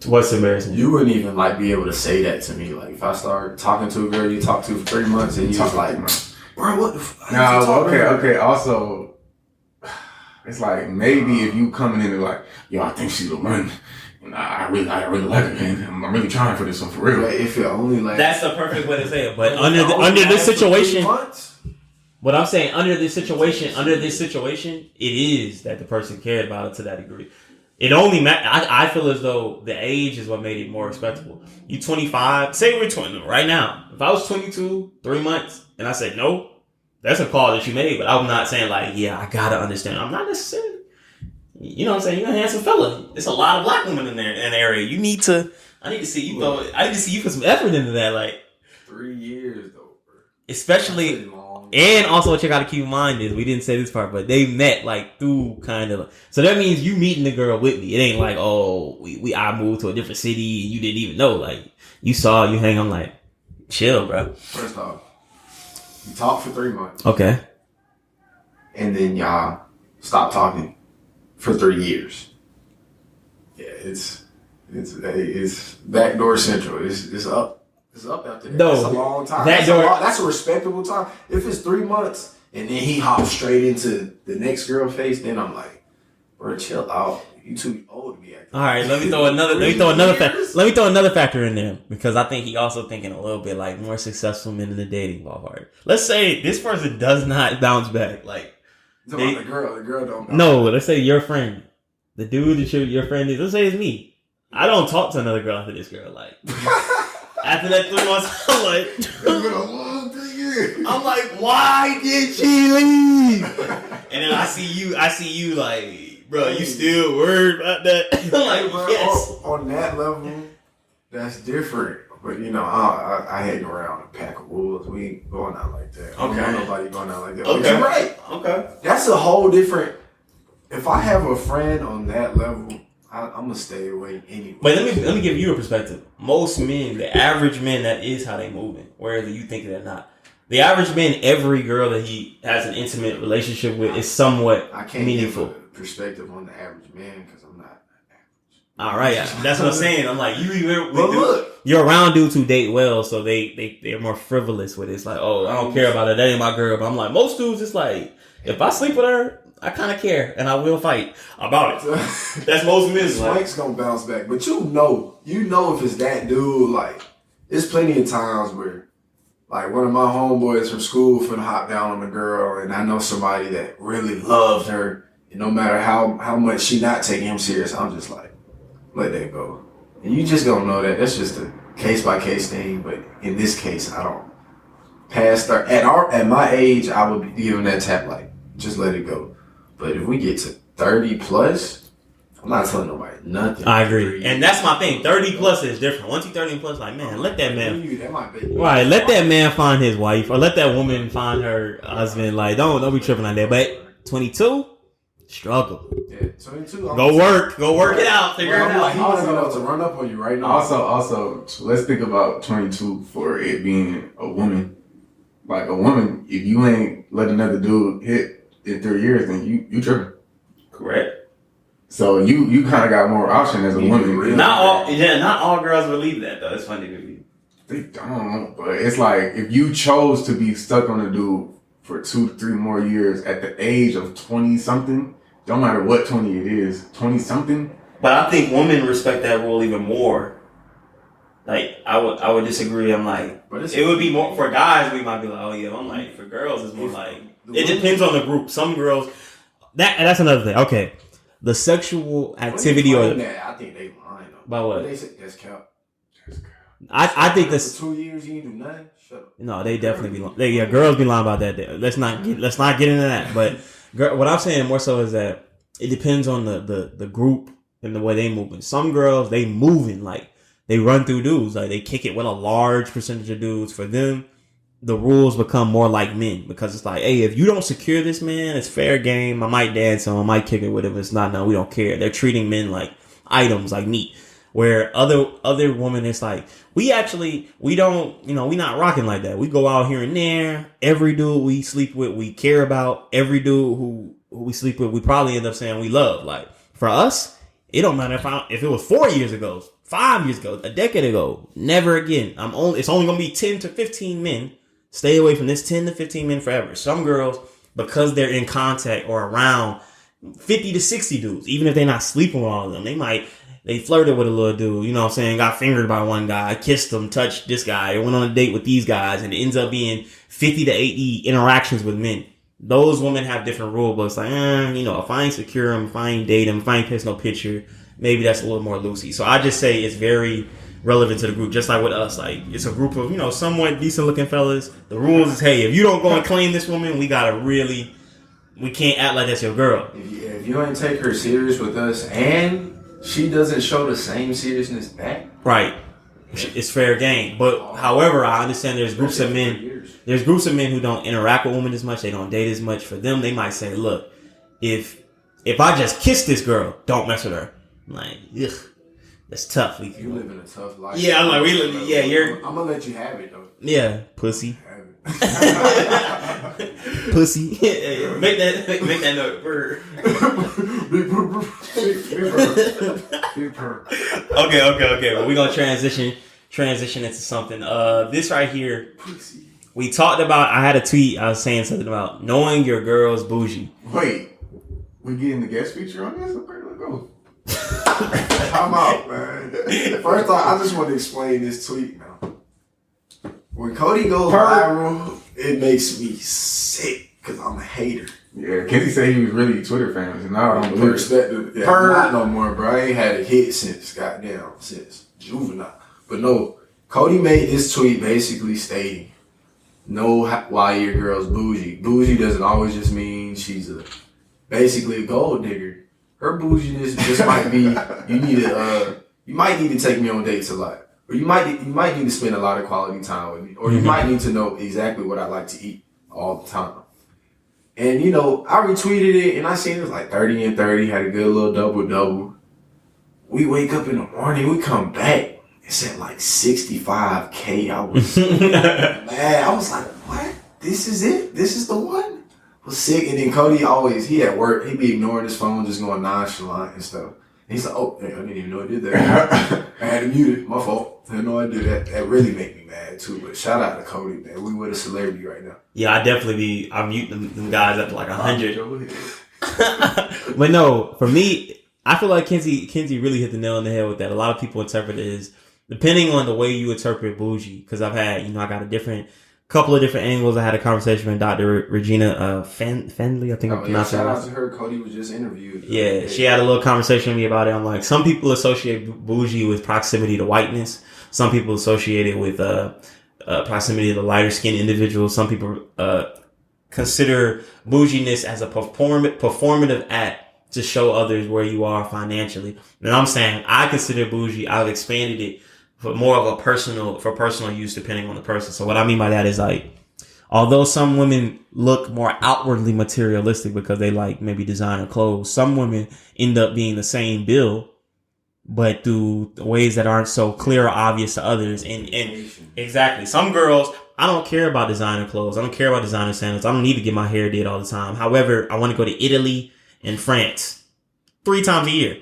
What's embarrassing? You wouldn't even, like, be able to say that to me. Like, if I start talking to a girl you talked to for 3 months and you was like, bro, what the fuck? No, okay. Also, it's like, maybe if you coming in and like, yo, I think she's a one. I really like her, man. I'm really trying for this one for real. If it only like that's the perfect way to say it. But under this situation, what I'm saying under this situation, it is that the person cared about it to that degree. It only I feel as though the age is what made it more respectable. You 25, say we're 20 right now. If I was 22, 3 months, and I said no, that's a call that you made. But I'm not saying like, yeah, I gotta understand. I'm not necessarily. You know what I'm saying? You're a handsome fella. There's a lot of black women in there in the area. I need to see you put some effort into that. Like 3 years though, bro. Especially, and also what you got to keep in mind is we didn't say this part, but they met like through kind of. So that means you meeting the girl with me. It ain't like I moved to a different city and you didn't even know. Like you hang on like chill, bro. First off, you talked for 3 months. Okay. And then y'all stopped talking. For 3 years. Yeah, it's backdoor central. It's up after that. No, that's a long time. That's a respectable time. If it's 3 months and then he hops straight into the next girl face, then I'm like, bro, chill out. You too old to be acting. All right, let me throw another factor in there because I think he also thinking a little bit like more successful men in the dating ballpark. Let's say this person does not bounce back, like. The girl don't. No, let's say your friend, the dude that your friend is. Let's say it's me. I don't talk to another girl after this girl. Like after that 3 months, I'm like, it's been a long 3 years. I'm like, why did she leave? And then I see you like, bro, you still worried about that? I'm like, bro, yes. On that level, that's different. But you know, I hang around a pack of wolves. We ain't going out like that. I don't want nobody going out like that. Okay. But you're right. Okay. That's a whole different. If I have a friend on that level, I'm gonna stay away anyway. But let me give you a perspective. Most men, the average men, that is how they moving. Whether you think it or not, the average man, every girl that he has an intimate relationship with is somewhat meaningful. Give a perspective on the average man because I'm not. All right, that's what I'm saying. I'm like, you're around dudes who date well, so they're more frivolous with it. It's like, oh, I don't care about her, that ain't my girl. But I'm like, most dudes, it's like, if I sleep with her, I kind of care, and I will fight about it. That's most men. Swank's gonna bounce back, but you know if it's that dude, like, there's plenty of times where, like, one of my homeboys from school finna hop down on a girl, and I know somebody that really loves her, and no matter how much she not taking him serious, I'm just like, let that go. And you just don't know that. That's just a case-by-case thing. But in this case, I don't. At my age, I would be giving that tap like, just let it go. But if we get to 30 plus, I'm not telling nobody nothing. I agree. And that's my thing. 30 plus is different. Once you 30 plus, like, man, let that man. Right, let that man find his wife. Or let that woman find her husband. Like, don't be tripping like that. But 22? Struggle. Yeah, 22. Go work it out. Figure it out. He was about to run up on you right now. Also, let's think about 22 for it being a woman. Like a woman, if you ain't let another dude hit in 3 years, then you tripping. Correct. So you kind of got more option as a woman. Not all girls believe that though. It's funny to me. They don't, but it's like if you chose to be stuck on a dude for 2 to 3 more years at the age of 20 something. Don't matter what 20 it is, 20 something. But I think women respect that rule even more. Like I would disagree. I'm like, it would be more for guys. We might be like, oh yeah. I'm like, for girls, it's more like it depends on the group. Some girls, that's another thing. Okay, the sexual activity I think they lying though. By what? They say that's cap. I think this. For 2 years, you ain't do nothing. Shut up. No, they definitely be lying. Girls be lying about that. Let's not get into that. But what I'm saying more so is that it depends on the group and the way they moving. Some girls, they moving like they run through dudes, like they kick it with a large percentage of dudes. For them, the rules become more like men because it's like, hey, if you don't secure this man, it's fair game. I might dance him, I might kick it with him. It's not, no, we don't care. They're treating men like items, like meat. Where other women, it's like, we don't, we not rocking like that. We go out here and there. Every dude we sleep with, we care about. Every dude who we sleep with, we probably end up saying we love. Like, for us, it don't matter if it was 4 years ago, 5 years ago, a decade ago. Never again. It's only gonna be 10 to 15 men. Stay away from this 10 to 15 men forever. Some girls, because they're in contact or around 50 to 60 dudes, even if they're not sleeping with all of them, they flirted with a little dude, you know what I'm saying? Got fingered by one guy, kissed him, touched this guy, went on a date with these guys, and it ends up being 50 to 80 interactions with men. Those women have different rule books. Like, if I ain't secure him, if I ain't date him, if I ain't post no picture, maybe that's a little more loosey. So I just say it's very relevant to the group, just like with us. Like, it's a group of, somewhat decent looking fellas. The rules is, hey, if you don't go and claim this woman, we can't act like that's your girl. If you ain't take her serious with us and she doesn't show the same seriousness back. Right. It's fair game. But however, I understand there's groups of men who don't interact with women as much, they don't date as much. For them, they might say, look, if I just kiss this girl, don't mess with her. I'm like, ugh, that's tough. You live in a tough life. Yeah, I'm like, I'm gonna let you have it though. Yeah, pussy. Pussy. make that note. Bird. Okay. Well, we're gonna transition into something. This right here, we talked about. I had a tweet. I was saying something about knowing your girl's bougie. Wait, we getting the guest feature on this? Okay, let's go. Time out, man. First off, I just want to explain this tweet now. When Cody goes viral, it makes me sick because I'm a hater. Yeah, Kenzie said he was really Twitter famous, and now I don't believe it. Yeah, not no more, bro. I ain't had a hit since Juvenile. But no, Cody made this tweet basically stating, know why your girl's bougie. Bougie doesn't always just mean she's basically a gold digger. Her bouginess just might be you might need to take me on dates a lot. Or you might need to spend a lot of quality time with me. Or you might need to know exactly what I like to eat all the time. And, I retweeted it and I seen it was like 30 and 30, had a good little double-double. We wake up in the morning, we come back, it's at like 65K. I was mad. I was like, what? This is it? This is the one? I was sick. And then Cody he at work, he be ignoring his phone, just going nonchalant and stuff. He's like, oh, I didn't even know I did that. I had to mute it. My fault. I didn't know I did that. That really made me mad, too. But shout out to Cody, man. We with a celebrity right now. Yeah, I mute them guys up to like 100. But no, for me, I feel like Kenzie really hit the nail on the head with that. A lot of people interpret it as, depending on the way you interpret bougie, because I've had, I got a couple of different angles. I had a conversation with Dr. Regina Fendley, I think I'm pronouncing it. Shout out to her. Cody was just interviewed. Yeah, she had a little conversation with me about it. I'm like, some people associate bougie with proximity to whiteness. Some people associate it with proximity to lighter skinned individuals. Some people consider bouginess as a performative act to show others where you are financially. And I'm saying I consider bougie. I've expanded it for more of a personal use depending on the person. So what I mean by that is like, although some women look more outwardly materialistic because they like maybe designer clothes, some women end up being the same bill, but through ways that aren't so clear or obvious to others. And exactly. Some girls, I don't care about designer clothes. I don't care about designer sandals. I don't need to get my hair did all the time. However, I want to go to Italy and France 3 times a year.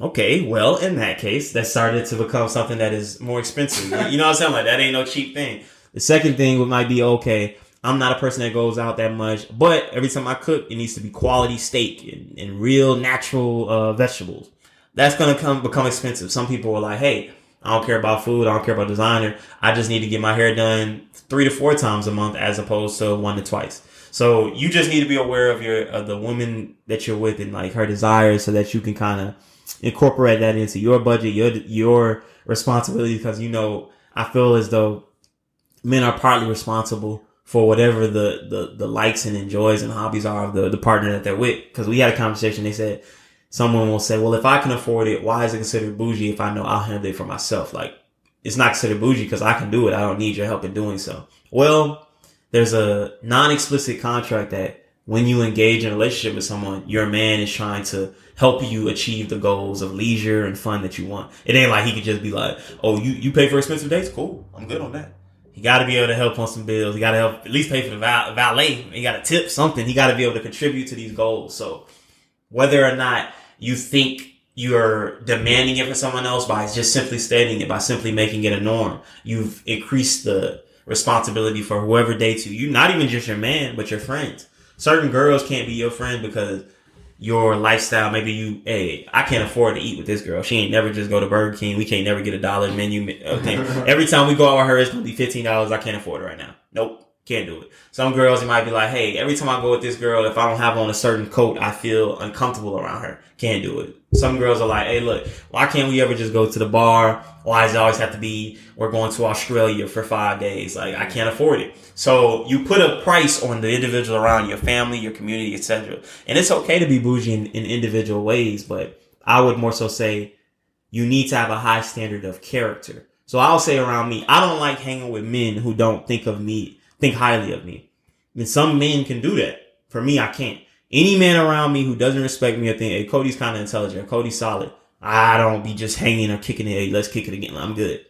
Okay, well, in that case, that started to become something that is more expensive. You know what I'm saying? Like, that ain't no cheap thing. The second thing might be, okay, I'm not a person that goes out that much, but every time I cook, it needs to be quality steak and real natural vegetables. That's going to become expensive. Some people are like, hey, I don't care about food. I don't care about designer. I just need to get my hair done 3 to 4 times a month as opposed to 1 to twice. So you just need to be aware of the woman that you're with and like her desires so that you can kind of incorporate that into your budget, your responsibility. Because, I feel as though men are partly responsible for whatever the likes and enjoys and hobbies are of the partner that they're with. Because we had a conversation. They said someone will say, well, if I can afford it, why is it considered bougie if I know I'll handle it for myself? Like, it's not considered bougie because I can do it. I don't need your help in doing so. Well, there's a non-explicit contract that when you engage in a relationship with someone, your man is trying to help you achieve the goals of leisure and fun that you want. It ain't like he could just be like, oh, you pay for expensive dates? Cool. I'm good on that. He got to be able to help on some bills. He got to help at least pay for the valet. He got to tip something. He got to be able to contribute to these goals. So whether or not you think you're demanding it for someone else by just simply stating it, by simply making it a norm, you've increased the responsibility for whoever dates you. You not even just your man, but your friends. Certain girls can't be your friend because your lifestyle, maybe hey, I can't afford to eat with this girl. She ain't never just go to Burger King. We can't never get $1 menu. Okay. Every time we go out with her, it's going to be $15. I can't afford it right now. Nope. Can't do it. Some girls, you might be like, hey, every time I go with this girl, if I don't have on a certain coat, I feel uncomfortable around her. Can't do it. Some girls are like, hey, look, why can't we ever just go to the bar? Why does it always have to be, we're going to Australia for 5 days? Like, I can't afford it. So you put a price on the individual around your family, your community, etc. And it's okay to be bougie in individual ways, but I would more so say you need to have a high standard of character. So I'll say around me, I don't like hanging with men who don't think highly of me. I mean, some men can do that. For me, I can't. Any man around me who doesn't respect me or think, hey, Cody's kind of intelligent, Cody's solid, I don't be just hanging or kicking it. Hey, let's kick it again. I'm good.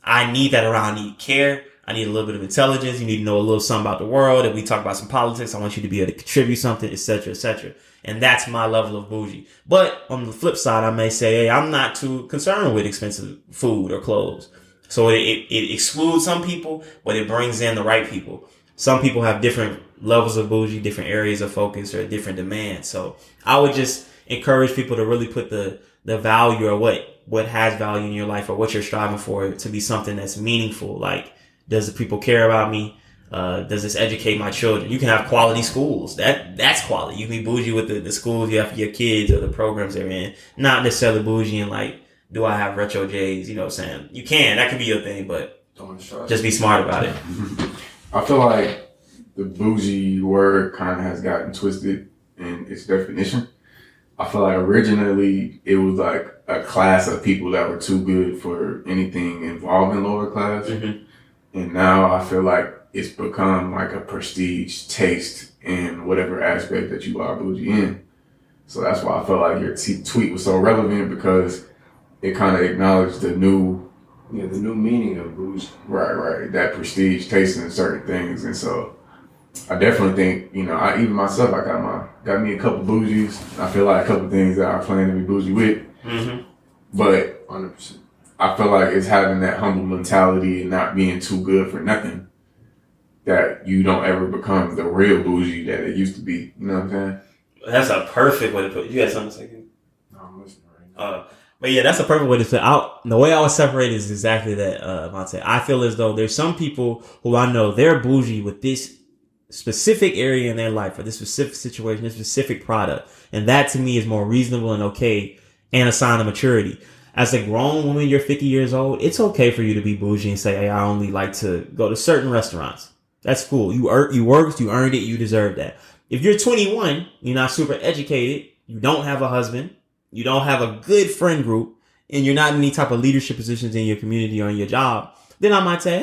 I need that around. I need care. I need a little bit of intelligence. You need to know a little something about the world. If we talk about some politics, I want you to be able to contribute something, etc., etc. And that's my level of bougie. But on the flip side, I may say, hey, I'm not too concerned with expensive food or clothes. So it excludes some people, but it brings in the right people. Some people have different levels of bougie, different areas of focus, or different demands. So I would just encourage people to really put the value or what has value in your life or what you're striving for to be something that's meaningful. Like, does the people care about me? Does this educate my children? You can have quality schools. That's quality. You can be bougie with the schools you have for your kids or the programs they're in. Not necessarily bougie and like, do I have retro J's? You know what I'm saying? You can. That can be your thing, but just be smart about it. I feel like the bougie word kind of has gotten twisted in its definition. I feel like originally it was like a class of people that were too good for anything involving lower class. Mm-hmm. And now I feel like it's become like a prestige taste in whatever aspect that you are bougie in. So that's why I feel like your tweet was so relevant, because it kind of acknowledged the new meaning of bougie. Right. That prestige taste in certain things. And so I definitely think, even myself, I got me a couple bougies. I feel like a couple things that I plan to be bougie with. Mm-hmm. But 100%. I feel like it's having that humble mentality and not being too good for nothing that you don't ever become the real bougie that it used to be. You know what I'm saying? That's a perfect way to put it. You had something to say? No, I'm listening right now. But yeah, that's a perfect way to say it. The way I would separate is exactly that, Monte. I feel as though there's some people who I know they're bougie with this specific area in their life or this specific situation, this specific product. And that to me is more reasonable and okay and a sign of maturity. As a grown woman, you're 50 years old, it's okay for you to be bougie and say, hey, I only like to go to certain restaurants. That's cool. You worked, you earned it, you deserve that. If you're 21, you're not super educated, you don't have a husband, you don't have a good friend group, and you're not in any type of leadership positions in your community or in your job, then I might say,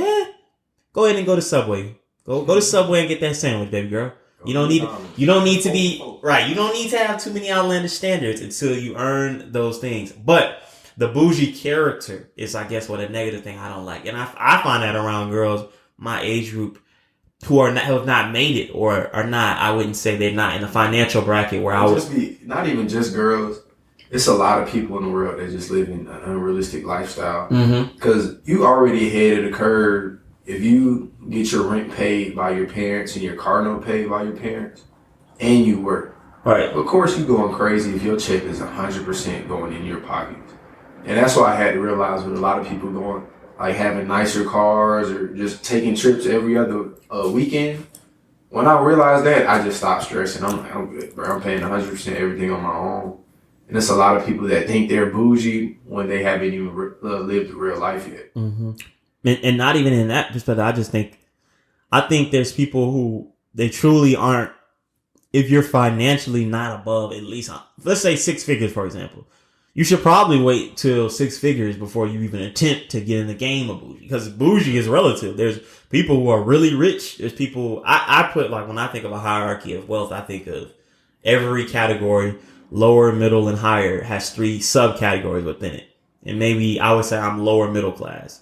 go ahead and go to Subway. Go to Subway and get that sandwich, baby girl. You don't need to be right. You don't need to have too many outlandish standards until you earn those things. But the bougie character is, I guess, what a negative thing I don't like. And I find that around girls my age group who have not made it or are not, I wouldn't say they're not in the financial bracket where I was. Not even just girls. It's a lot of people in the world that just live in an unrealistic lifestyle. Because you already ahead of the curve. If you get your rent paid by your parents and your car note paid by your parents, and you work, right? Of course, you going crazy if your check is 100% going in your pockets. And that's why I had to realize with a lot of people going, like having nicer cars or just taking trips every other weekend. When I realized that, I just stopped stressing. I'm good, bro. I'm paying 100% everything on my own. And there's a lot of people that think they're bougie when they haven't even lived a real life yet. Mm-hmm. and not even in that perspective, I think there's people who they truly aren't. If you're financially not above at least, let's say 6 figures, for example, you should probably wait till 6 figures before you even attempt to get in the game of bougie, because bougie is relative. There's people who are really rich. There's people I put, like, when I think of a hierarchy of wealth, I think of every category, lower, middle, and higher, has 3 subcategories within it. And maybe I would say I'm lower middle class,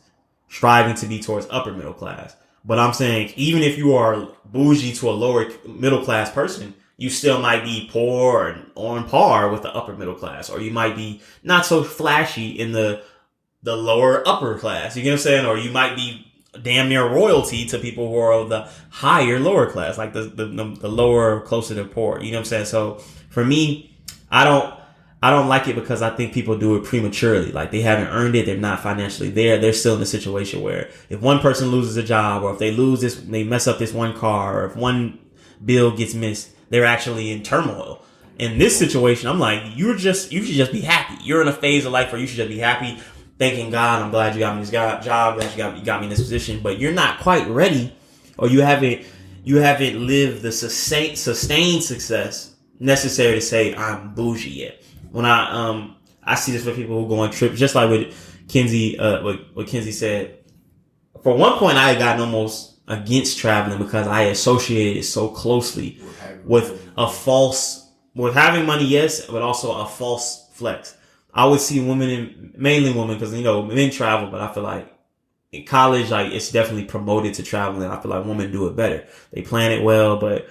striving to be towards upper middle class. But I'm saying, even if you are bougie to a lower middle class person, you still might be poor or on par with the upper middle class, or you might be not so flashy in the lower upper class. You get what I'm saying? Or you might be damn near royalty to people who are of the higher lower class, like the lower, closer to poor. You know what I'm saying? So for me, I don't like it, because I think people do it prematurely. Like, they haven't earned it. They're not financially there. They're still in a situation where if one person loses a job, or if they mess up this one car, or if one bill gets missed, they're actually in turmoil. In this situation, I'm like, you should just be happy. You're in a phase of life where you should just be happy, thanking God, I'm glad you got me this job, glad you got me in this position, but you're not quite ready, or you haven't lived the sustained success necessary to say I'm bougie yet. When I see this with people who go on trips, just like with Kenzie, what Kenzie said. For one point, I had gotten almost against traveling because I associated it so closely with having money, yes, but also a false flex. I would see women, mainly women, because, men travel, but I feel like in college, like, it's definitely promoted to traveling. I feel like women do it better. They plan it well, but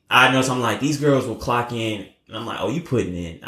I know something like, these girls will clock in, and I'm like, oh, you putting in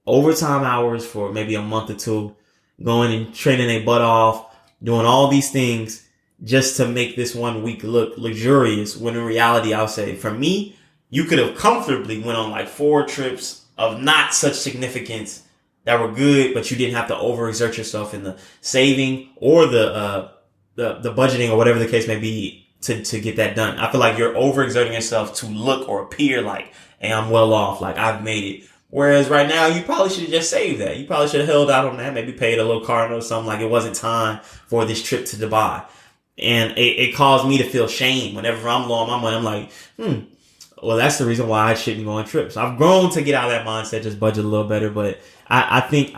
overtime hours for maybe a month or 2, going and training their butt off, doing all these things just to make this 1 week look luxurious, when in reality, I'll say, for me, you could have comfortably went on like 4 trips of not such significance that were good, but you didn't have to overexert yourself in the saving or the budgeting or whatever the case may be to get that done. I feel like you're overexerting yourself to look or appear like, hey, I'm well off, like I've made it. Whereas right now, you probably should have just saved that. You probably should have held out on that, maybe paid a little car note or something, like it wasn't time for this trip to Dubai. And it caused me to feel shame whenever I'm low on my money. I'm like, well, that's the reason why I shouldn't go on trips. I've grown to get out of that mindset, just budget a little better. But I think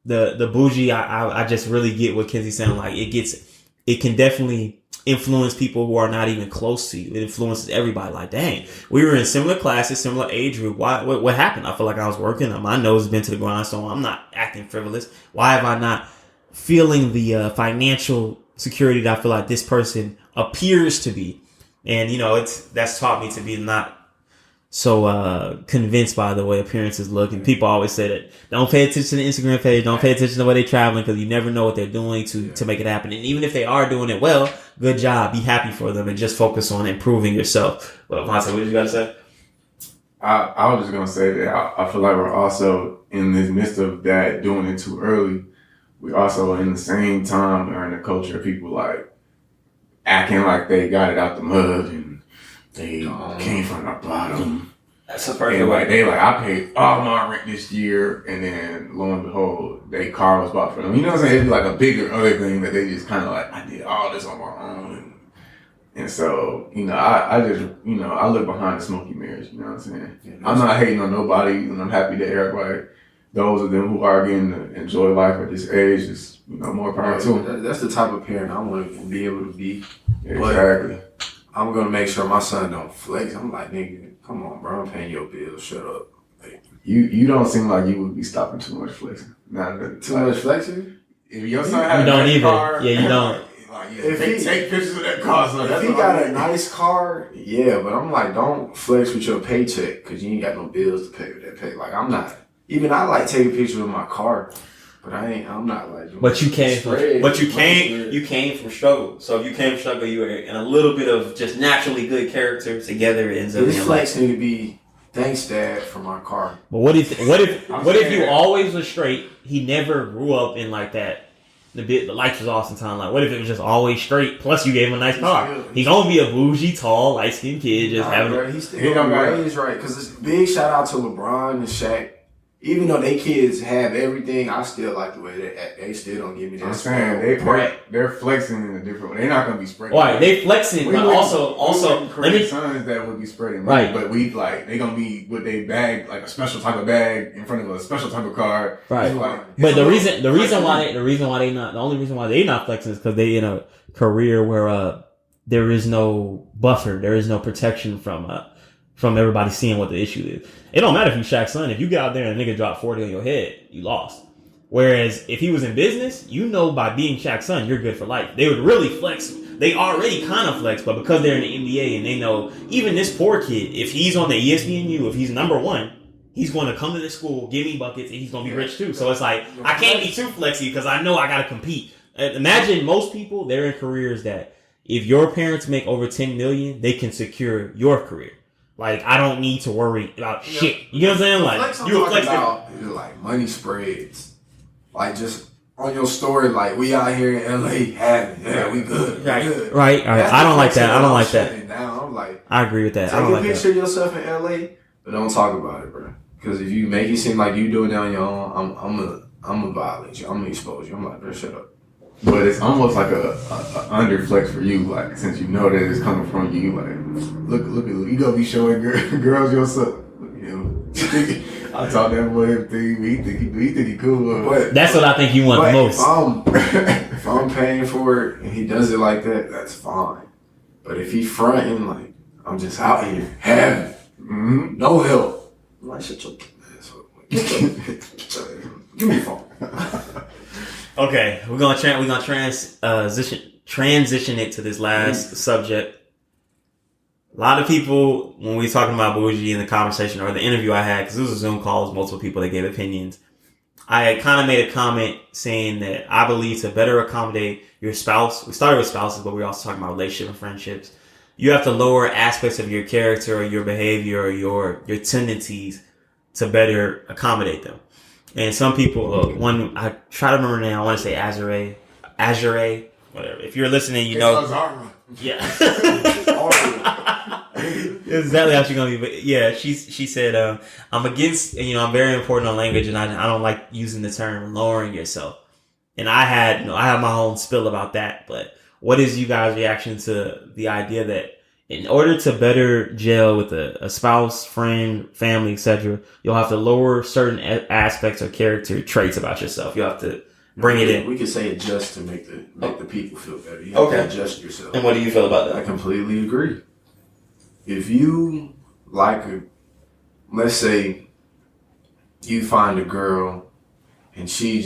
the bougie, I just really get what Kenzie's saying. Like, it can definitely influence people who are not even close to you. It influences everybody. Like, dang, we were in similar classes, similar age group. What happened? I feel like I was working. My nose has been to the ground, so I'm not acting frivolous. Why have I not feeling the financial security that I feel like this person appears to be? And that's taught me to be not so convinced by the way appearances look. And people always say that don't pay attention to the Instagram page, don't pay attention to where they're traveling, because you never know what they're doing to make it happen. And even if they are doing it well, good job, be happy for them, and just focus on improving yourself. But Monte, what you got to say? I was just gonna say that I feel like we're also in this midst of that, doing it too early. We also, in the same time, are in a culture of people like acting like they got it out the mud and they came from the bottom. That's a perfect way. They like, I paid all my rent this year, and then lo and behold, their car was bought for them. You know what I'm saying? It's like a bigger other thing that they just kind of like, I did all this on my own. And so, I just, I look behind the smoky mirrors, you know what I'm saying? Yeah, I'm not hating on nobody, and I'm happy that everybody, those of them who are getting to enjoy life at this age, is, more power to them. That's the type of parent I want to be able to be. Exactly. But I'm going to make sure my son don't flex. I'm like, nigga, come on, bro. I'm paying your bills. Shut up. Like, you don't seem like you would be stopping too much flexing. Too much flexing? If your son had a nice car, yeah, you don't. If he take pictures of that car, so if he got a nice car, yeah, but I'm like, don't flex with your paycheck, because you ain't got no bills to pay with that pay. Like, I'm not. Even I like taking pictures of my car, but I'm not like. But you came from struggle. So if you came from struggle, you were in a little bit of just naturally good character together. It ends up. This flex need to be thanks, Dad, for my car. But what if you always was straight? He never grew up in like that. The lights was awesome time. Like, what if it was just always straight? Plus, you gave him a nice car. He gonna be a bougie, tall, light skinned kid. Just having. He's still raised right, because it's big shout out to LeBron and Shaq. even though they kids have everything, I still like the way they still don't give me that. I'm saying they're flexing in a different way. They're not gonna be spreading. Right, they flexing, but also create sons that would be spreading. Right, but they gonna be with a bag, like a special type of bag in front of a special type of car. Right, but the only reason why they not flexing is because they in a career where there is no buffer, there is no protection from everybody seeing what the issue is. It don't matter if you Shaq's son. If you get out there and a nigga drop 40 on your head, you lost. Whereas if he was in business, by being Shaq's son, you're good for life. They would really flex. They already kind of flex, but because they're in the NBA and they know even this poor kid, if he's on the ESPNU, if he's number one, he's going to come to this school, give me buckets, and he's going to be rich too. So it's like, I can't be too flexy because I know I got to compete. Imagine most people, they're in careers that if your parents make over 10 million, they can secure your career. Like, I don't need to worry about shit. You know what I'm saying? Like, you flex about is like money spreads. Like, just on your story, like, we out here in LA having, we good. Right. Good. Right. I don't like that. I don't like that. Now, I'm like, I agree with that. Take a picture of yourself in LA, but don't talk about it, bro. Because if you make it seem like you doing it on your own, I'm gonna violate you. I'm gonna expose you. I'm like, bro, shut up. But it's almost like a underflex for you, like, since you know that it's coming from you, like, look, you gonna be showing girls yourself, you know. I taught that boy everything. He think he cool. But that's what I think you want most. If I'm paying for it and he does it like that, that's fine. But if he fronting like I'm just out here having no help, I'm like, shut your ass. Give me a phone. Okay, we're gonna transition it to this last subject. A lot of people, when we talking about bougie in the conversation or the interview I had, because it was a Zoom call with multiple people that gave opinions, I kind of made a comment saying that I believe to better accommodate your spouse, we started with spouses, but we're also talking about relationships and friendships, you have to lower aspects of your character or your behavior or your tendencies to better accommodate them. And some people, I try to remember now, I want to say Azure, whatever. If you're listening, you know. Yeah. Exactly how she's going to be. But yeah, she said, I'm against, I'm very important on language and I don't like using the term lowering yourself. And I had my own spill about that. But what is you guys' reaction to the idea that in order to better gel with a spouse, friend, family, etc., you'll have to lower certain aspects or character traits about yourself. You have to bring it in. We could say adjust to make the people feel better. You have to adjust yourself. And what do you feel about that? I completely agree. If you let's say you find a girl and she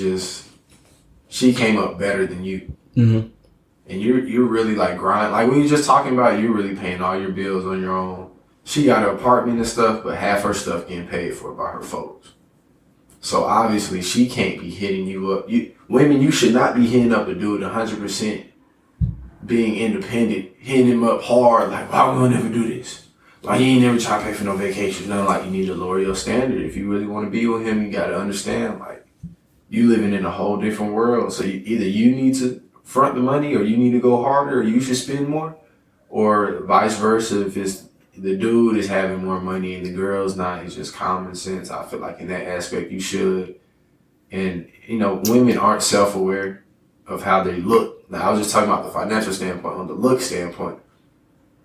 came up better than you. Mm-hmm. And you're really like grind. Like when you're just talking about you're really paying all your bills on your own. She got an apartment and stuff, but half her stuff getting paid for by her folks. So obviously she can't be hitting you up. Women, you should not be hitting up a dude 100% being independent, hitting him up hard, like, why would we never do this? Like, you ain't never try to pay for no vacation. Nothing like you need to lower your standard. If you really want to be with him, you got to understand, like, you living in a whole different world. So either you need to front the money or you need to go harder or you should spend more, or vice versa. If it's the dude is having more money and the girl's not, it's just common sense. I feel like in that aspect you should. And women aren't self-aware of how they look. Now I was just talking about the financial standpoint. On the look standpoint,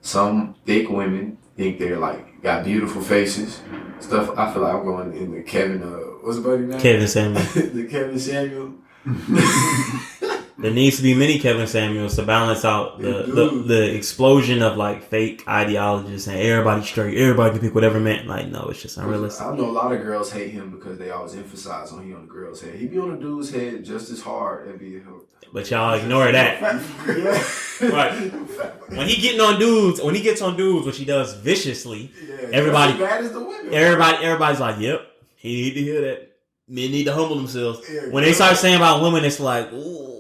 some thick women think they're like got beautiful faces, stuff. I feel like I'm going in the Kevin what's the buddy name? Kevin Samuel. The Kevin Samuel. There needs to be many Kevin Samuels to balance out the explosion of like fake ideologies and everybody's straight, everybody can pick whatever man. Like, no, it's just unrealistic. I know a lot of girls hate him because they always emphasize on he on the girl's head. He be on the dude's head just as hard and be. But y'all ignore that. Yeah. Right. When he gets on dudes, which he does viciously, everybody, bad as the women. Everybody's like, yep, he need to hear that. Men need to humble themselves. Yeah, when they start saying about women, it's like, ooh.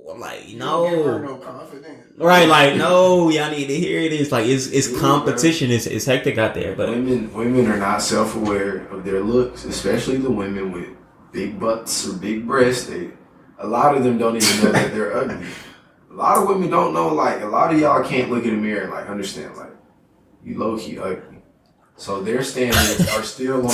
I'm like, no. You don't give her no confidence. Right, like, no, y'all need to hear this. Like, it's competition. It's hectic out there. But women are not self-aware of their looks, especially the women with big butts or big breasts. A lot of them don't even know that they're ugly. A lot of women don't know, like, a lot of y'all can't look in the mirror and, like, understand, like, you low-key ugly. So their standards are still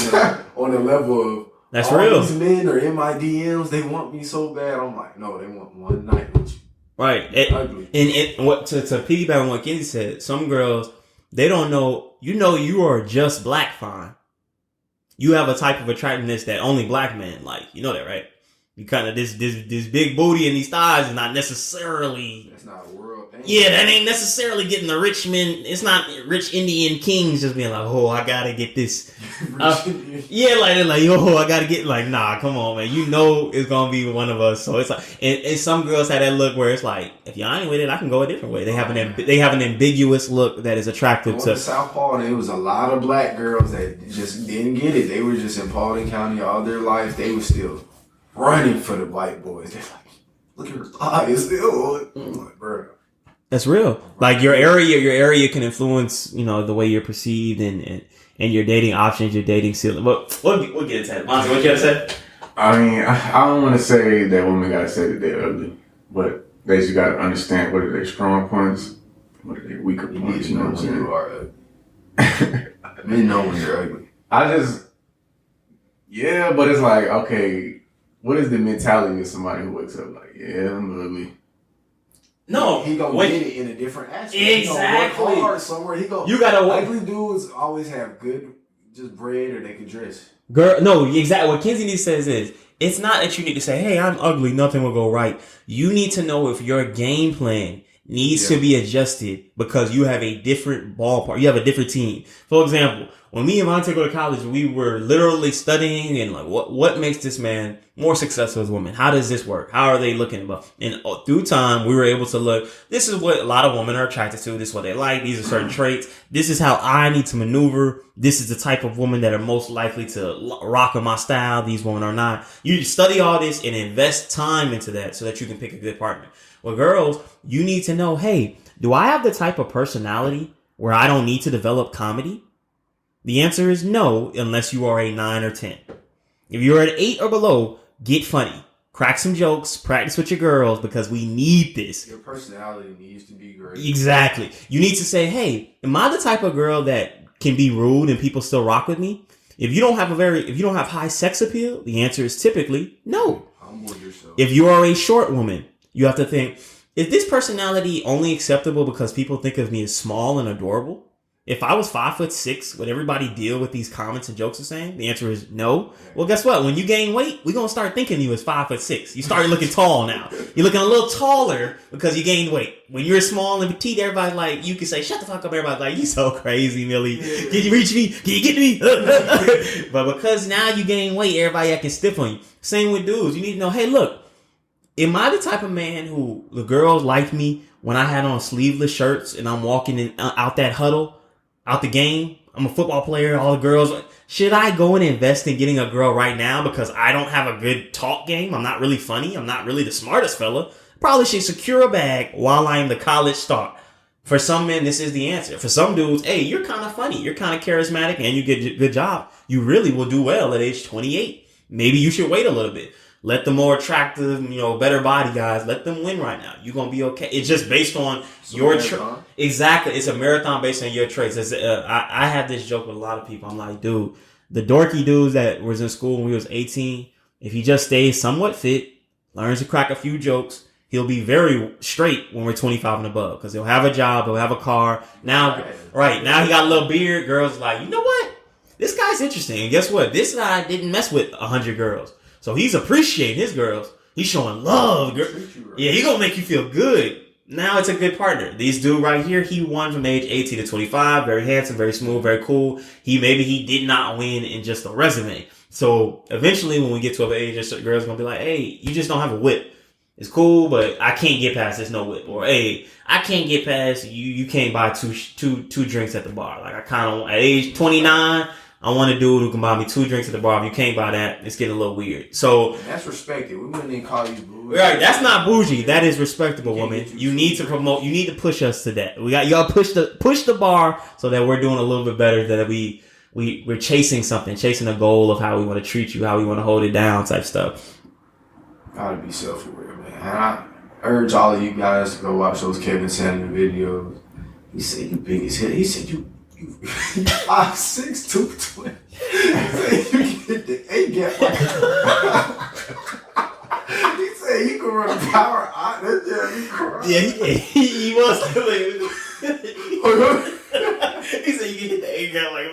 on the level of, That's all real. These men are in my DMs. They want me so bad. I'm like, no, they want one night with you. Right. And what to piggyback on what Kenzie said, some girls, they don't know, you are just black fine. You have a type of attractiveness that only black men like. You know that, right? You kind of, this big booty and these thighs is not necessarily... That's not a world thing. Yeah, that ain't necessarily getting the rich men. It's not rich Indian kings just being like, oh, I gotta get this. Yeah, like, oh, I gotta get, like, nah, come on, man. You know it's gonna be one of us. So it's like, and some girls have that look where it's like, if y'all ain't with it, I can go a different way. They have an ambiguous look that is attractive to South Paul, and there was a lot of black girls that just didn't get it. They were just in Paulding County all their life. They were still running for the white boys. They're like, look at her thighs still. I'm like, bro. That's real. Like your area can influence, the way you're perceived and your dating options, your dating ceiling. But we'll get into that. Monty, what you gotta say? I mean, I don't want to say that women gotta say that they're ugly, but they just gotta understand what are their strong points, what are their weaker points. You know what I'm saying? You are ugly. Men know when you're ugly. But it's like, okay, what is the mentality of somebody who wakes up like, yeah, I'm ugly? No, he gonna get it in a different aspect. Exactly. He gonna work hard somewhere. You gotta work. Ugly dudes always have good, just bread, or they can dress. Girl, no, exactly. What Kenzie needs says is, it's not that you need to say, hey, I'm ugly, nothing will go right. You need to know if your game plan needs to be adjusted because you have a different ballpark. You have a different team. For example, when me and Monte go to college, we were literally studying and like, what makes this man more successful as a woman? How does this work? How are they looking about? And through time, we were able to look, this is what a lot of women are attracted to. This is what they like. These are certain traits. This is how I need to maneuver. This is the type of woman that are most likely to rock with my style. These women are not. You study all this and invest time into that so that you can pick a good partner. Well, girls, you need to know, hey, do I have the type of personality where I don't need to develop comedy? The answer is no, unless you are a 9 or 10. If you're at 8 or below, get funny. Crack some jokes, practice with your girls because we need this. Your personality needs to be great. Exactly. You need to say, hey, am I the type of girl that can be rude and people still rock with me? If you don't have high sex appeal, the answer is typically no. Humble yourself. If you are a short woman, you have to think, is this personality only acceptable because people think of me as small and adorable? If I was 5'6", would everybody deal with these comments and jokes the same? The answer is no. Well, guess what? When you gain weight, we're going to start thinking you as 5'6". You start looking tall now. You're looking a little taller because you gained weight. When you're small and petite, everybody's like, you can say, shut the fuck up. Everybody's like, you so crazy, Millie. Can you reach me? Can you get to me? But because now you gain weight, everybody acting stiff on you. Same with dudes. You need to know, hey, look, am I the type of man who the girls like me when I had on sleeveless shirts and I'm walking in, out that huddle? Out the game, I'm a football player, all the girls. Should I go and invest in getting a girl right now because I don't have a good talk game? I'm not really funny. I'm not really the smartest fella. Probably should secure a bag while I'm the college star. For some men, this is the answer. For some dudes, hey, you're kind of funny. You're kind of charismatic and you get a good job. You really will do well at age 28. Maybe you should wait a little bit. Let the more attractive, better body guys, let them win right now. You're going to be okay. It's just based on your exactly. It's a marathon based on your traits. I have this joke with a lot of people. I'm like, dude, the dorky dudes that was in school when we was 18, if he just stays somewhat fit, learns to crack a few jokes, he'll be very straight when we're 25 and above because he'll have a job, he'll have a car. Now he got a little beard. Girls like, you know what? This guy's interesting. And guess what? This guy didn't mess with 100 girls. So he's appreciating his girls. He's showing love. Yeah, he's going to make you feel good. Now it's a good partner. This dude right here, he won from age 18 to 25. Very handsome, very smooth, very cool. He did not win in just a resume. So eventually when we get to an age, a girl's going to be like, hey, you just don't have a whip. It's cool, but I can't get past this no whip. Or, hey, I can't get past you can't buy two drinks at the bar. Like I kind of, at age 29, I want a dude who can buy me 2 drinks at the bar. If you can't buy that, it's getting a little weird. So that's respected. We wouldn't even call you bougie. Right, that's not bougie. That is respectable, woman. You need to promote. You need to push us to that. Y'all push the bar so that we're doing a little bit better. That we're chasing something, chasing a goal of how we want to treat you, how we want to hold it down, type stuff. Gotta be self-aware, man. And I urge all of you guys to go watch those Kevin Samuel videos. He said you big as hell. He said you 5'6", 220. You get the 8 get like. He said you can run a power out. That's Jeremy crying. Yeah, he was like. He said you can hit the A gap like,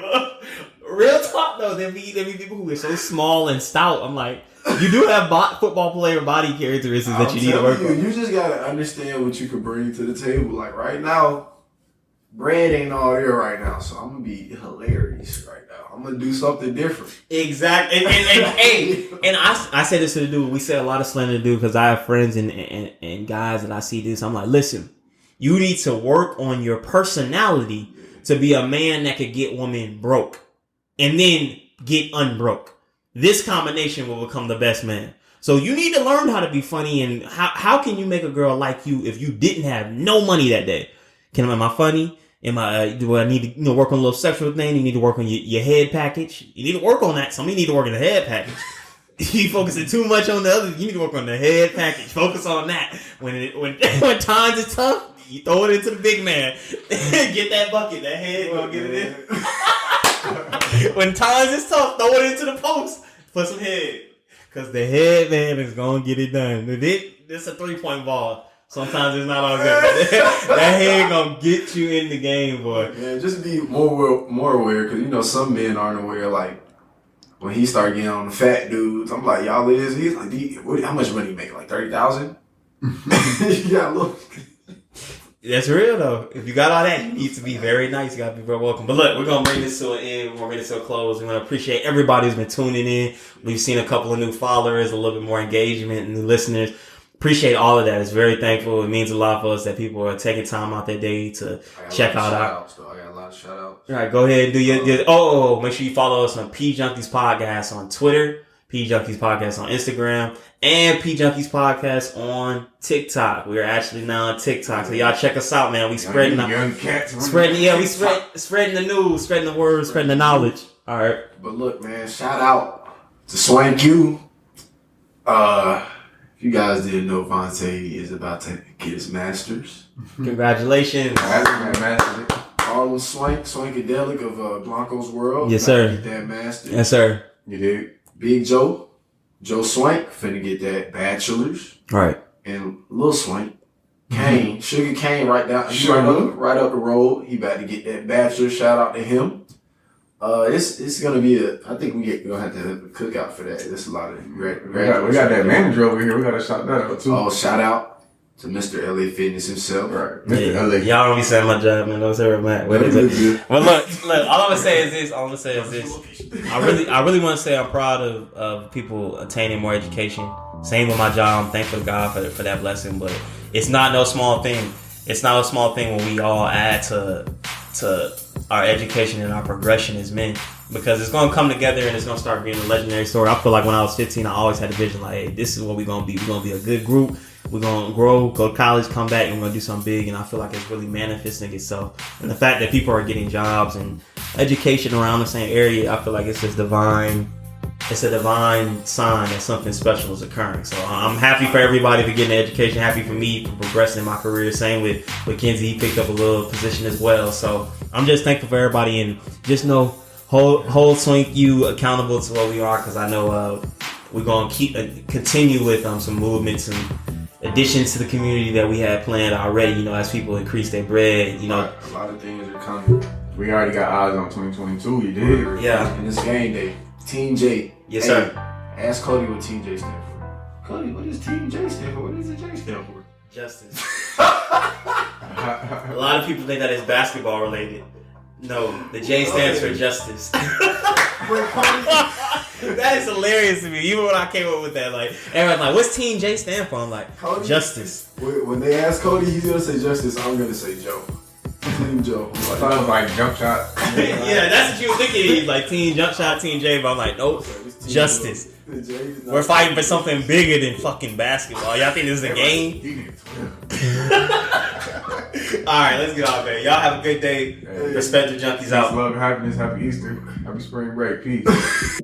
real talk though. There be people who are so small and stout. I'm like, you do have football player body characteristics that you need to work on. You just gotta understand what you can bring to the table. Like right now, bread ain't all there right now, so I'm gonna be hilarious right now. I'm gonna do something different. Exactly. And I say this to the dude. We say a lot of slang to the dude because I have friends and guys that I see this. I'm like, listen, you need to work on your personality to be a man that could get women broke and then get unbroke. This combination will become the best man. So you need to learn how to be funny, and how can you make a girl like you if you didn't have no money that day? Am I funny? Do I need to work on a little sexual thing? You need to work on your head package. You need to work on that. Somebody need to work on the head package. You focusing too much on the other. You need to work on the head package. Focus on that. When times is tough, you throw it into the big man. Get that bucket. That head gonna get it in. When times is tough, throw it into the post. Put some head. Because the head man is going to get it done. This is a 3-point ball. Sometimes it's not all good. That head going to get you in the game, boy. Yeah, just be more aware. Because, some men aren't aware. Like, when he started getting on the fat dudes, I'm like, y'all is. He's like, how much money you make? Like 30,000? You got to look. That's real though. If you got all that, you need to be very nice. You got to be very welcome. But look, we're going to bring this to an end. We're going to bring this to a close. We want to appreciate everybody who's been tuning in. We've seen a couple of new followers, a little bit more engagement, new listeners. Appreciate all of that. It's very thankful. It means a lot for us that people are taking time out their day to check out our. I got a lot of shout outs. All right, go ahead and do your make sure you follow us on P Junkies Podcast on Twitter, P Junkies Podcast on Instagram, and P Junkies Podcast on TikTok. We are actually now on TikTok, so y'all check us out, man. We spreading the news, spreading the word, spreading the knowledge. All right. But look, man, shout out to Swank you. If you guys didn't know, Vontae is about to get his master's. Congratulations. Harlem Swankadelic of Blanco's World. Yes, sir. Get that master's. Yes, sir. You did. Big Joe Swank, finna get that bachelor's. Right. And Lil Swank, Kane, Sugar Kane, right up the road. He about to get that bachelor. Shout out to him. It's gonna be I think we're gonna have to have a cookout for that. There's a lot of we got that manager over here. We gotta shout that out too. Oh, shout out to Mr. LA Fitness himself. Right. Mr. LA. Y'all don't be saying my job, man. Don't say it, man. Well, look, all I'm gonna say is this. I really want to say I'm proud of people attaining more education. Same with my job. I'm thankful to God for that blessing. But it's not no small thing. It's not a small thing when we all add to our education and our progression as men, because it's going to come together and it's going to start being a legendary story. I feel like when I was 15, I always had a vision like, hey, this is what we're going to be. We're going to be a good group. We're going to grow, go to college, come back, and we're going to do something big. And I feel like it's really manifesting itself. And the fact that people are getting jobs and education around the same area, I feel like it's just divine. It's a divine sign that something special is occurring. So I'm happy for everybody for getting education. Happy for me for progressing in my career. Same with Kenzie. He picked up a little position as well. So I'm just thankful for everybody, and just know hold Swank you accountable to what we are, because I know we're going to continue with some movements and additions to the community that we had planned already, as people increase their bread, A lot of things are coming. We already got eyes on 2022. You did. Yeah. And it's game day. Team J. Yes, sir. Ask Cody what Team J stand for. Cody, what does Team J stand for? What does the J stand for? Justice. A lot of people think that it's basketball related. No, the J stands for justice. That is hilarious to me. Even when I came up with that, like, everyone's like, what's Team J stand for? I'm like, Cody, justice. When they ask Cody, he's going to say justice. I'm going to say Joe. Team Joe. I thought it was like jump shot. Yeah, that's what you were thinking. He's like Team Jump Shot, Team J, but I'm like, nope, justice. We're fighting for something bigger than fucking basketball. Y'all think this is a game? Alright, let's get off there. Y'all have a good day. Respect the Junkies out. Love, happiness, happy Easter, happy spring break. Peace.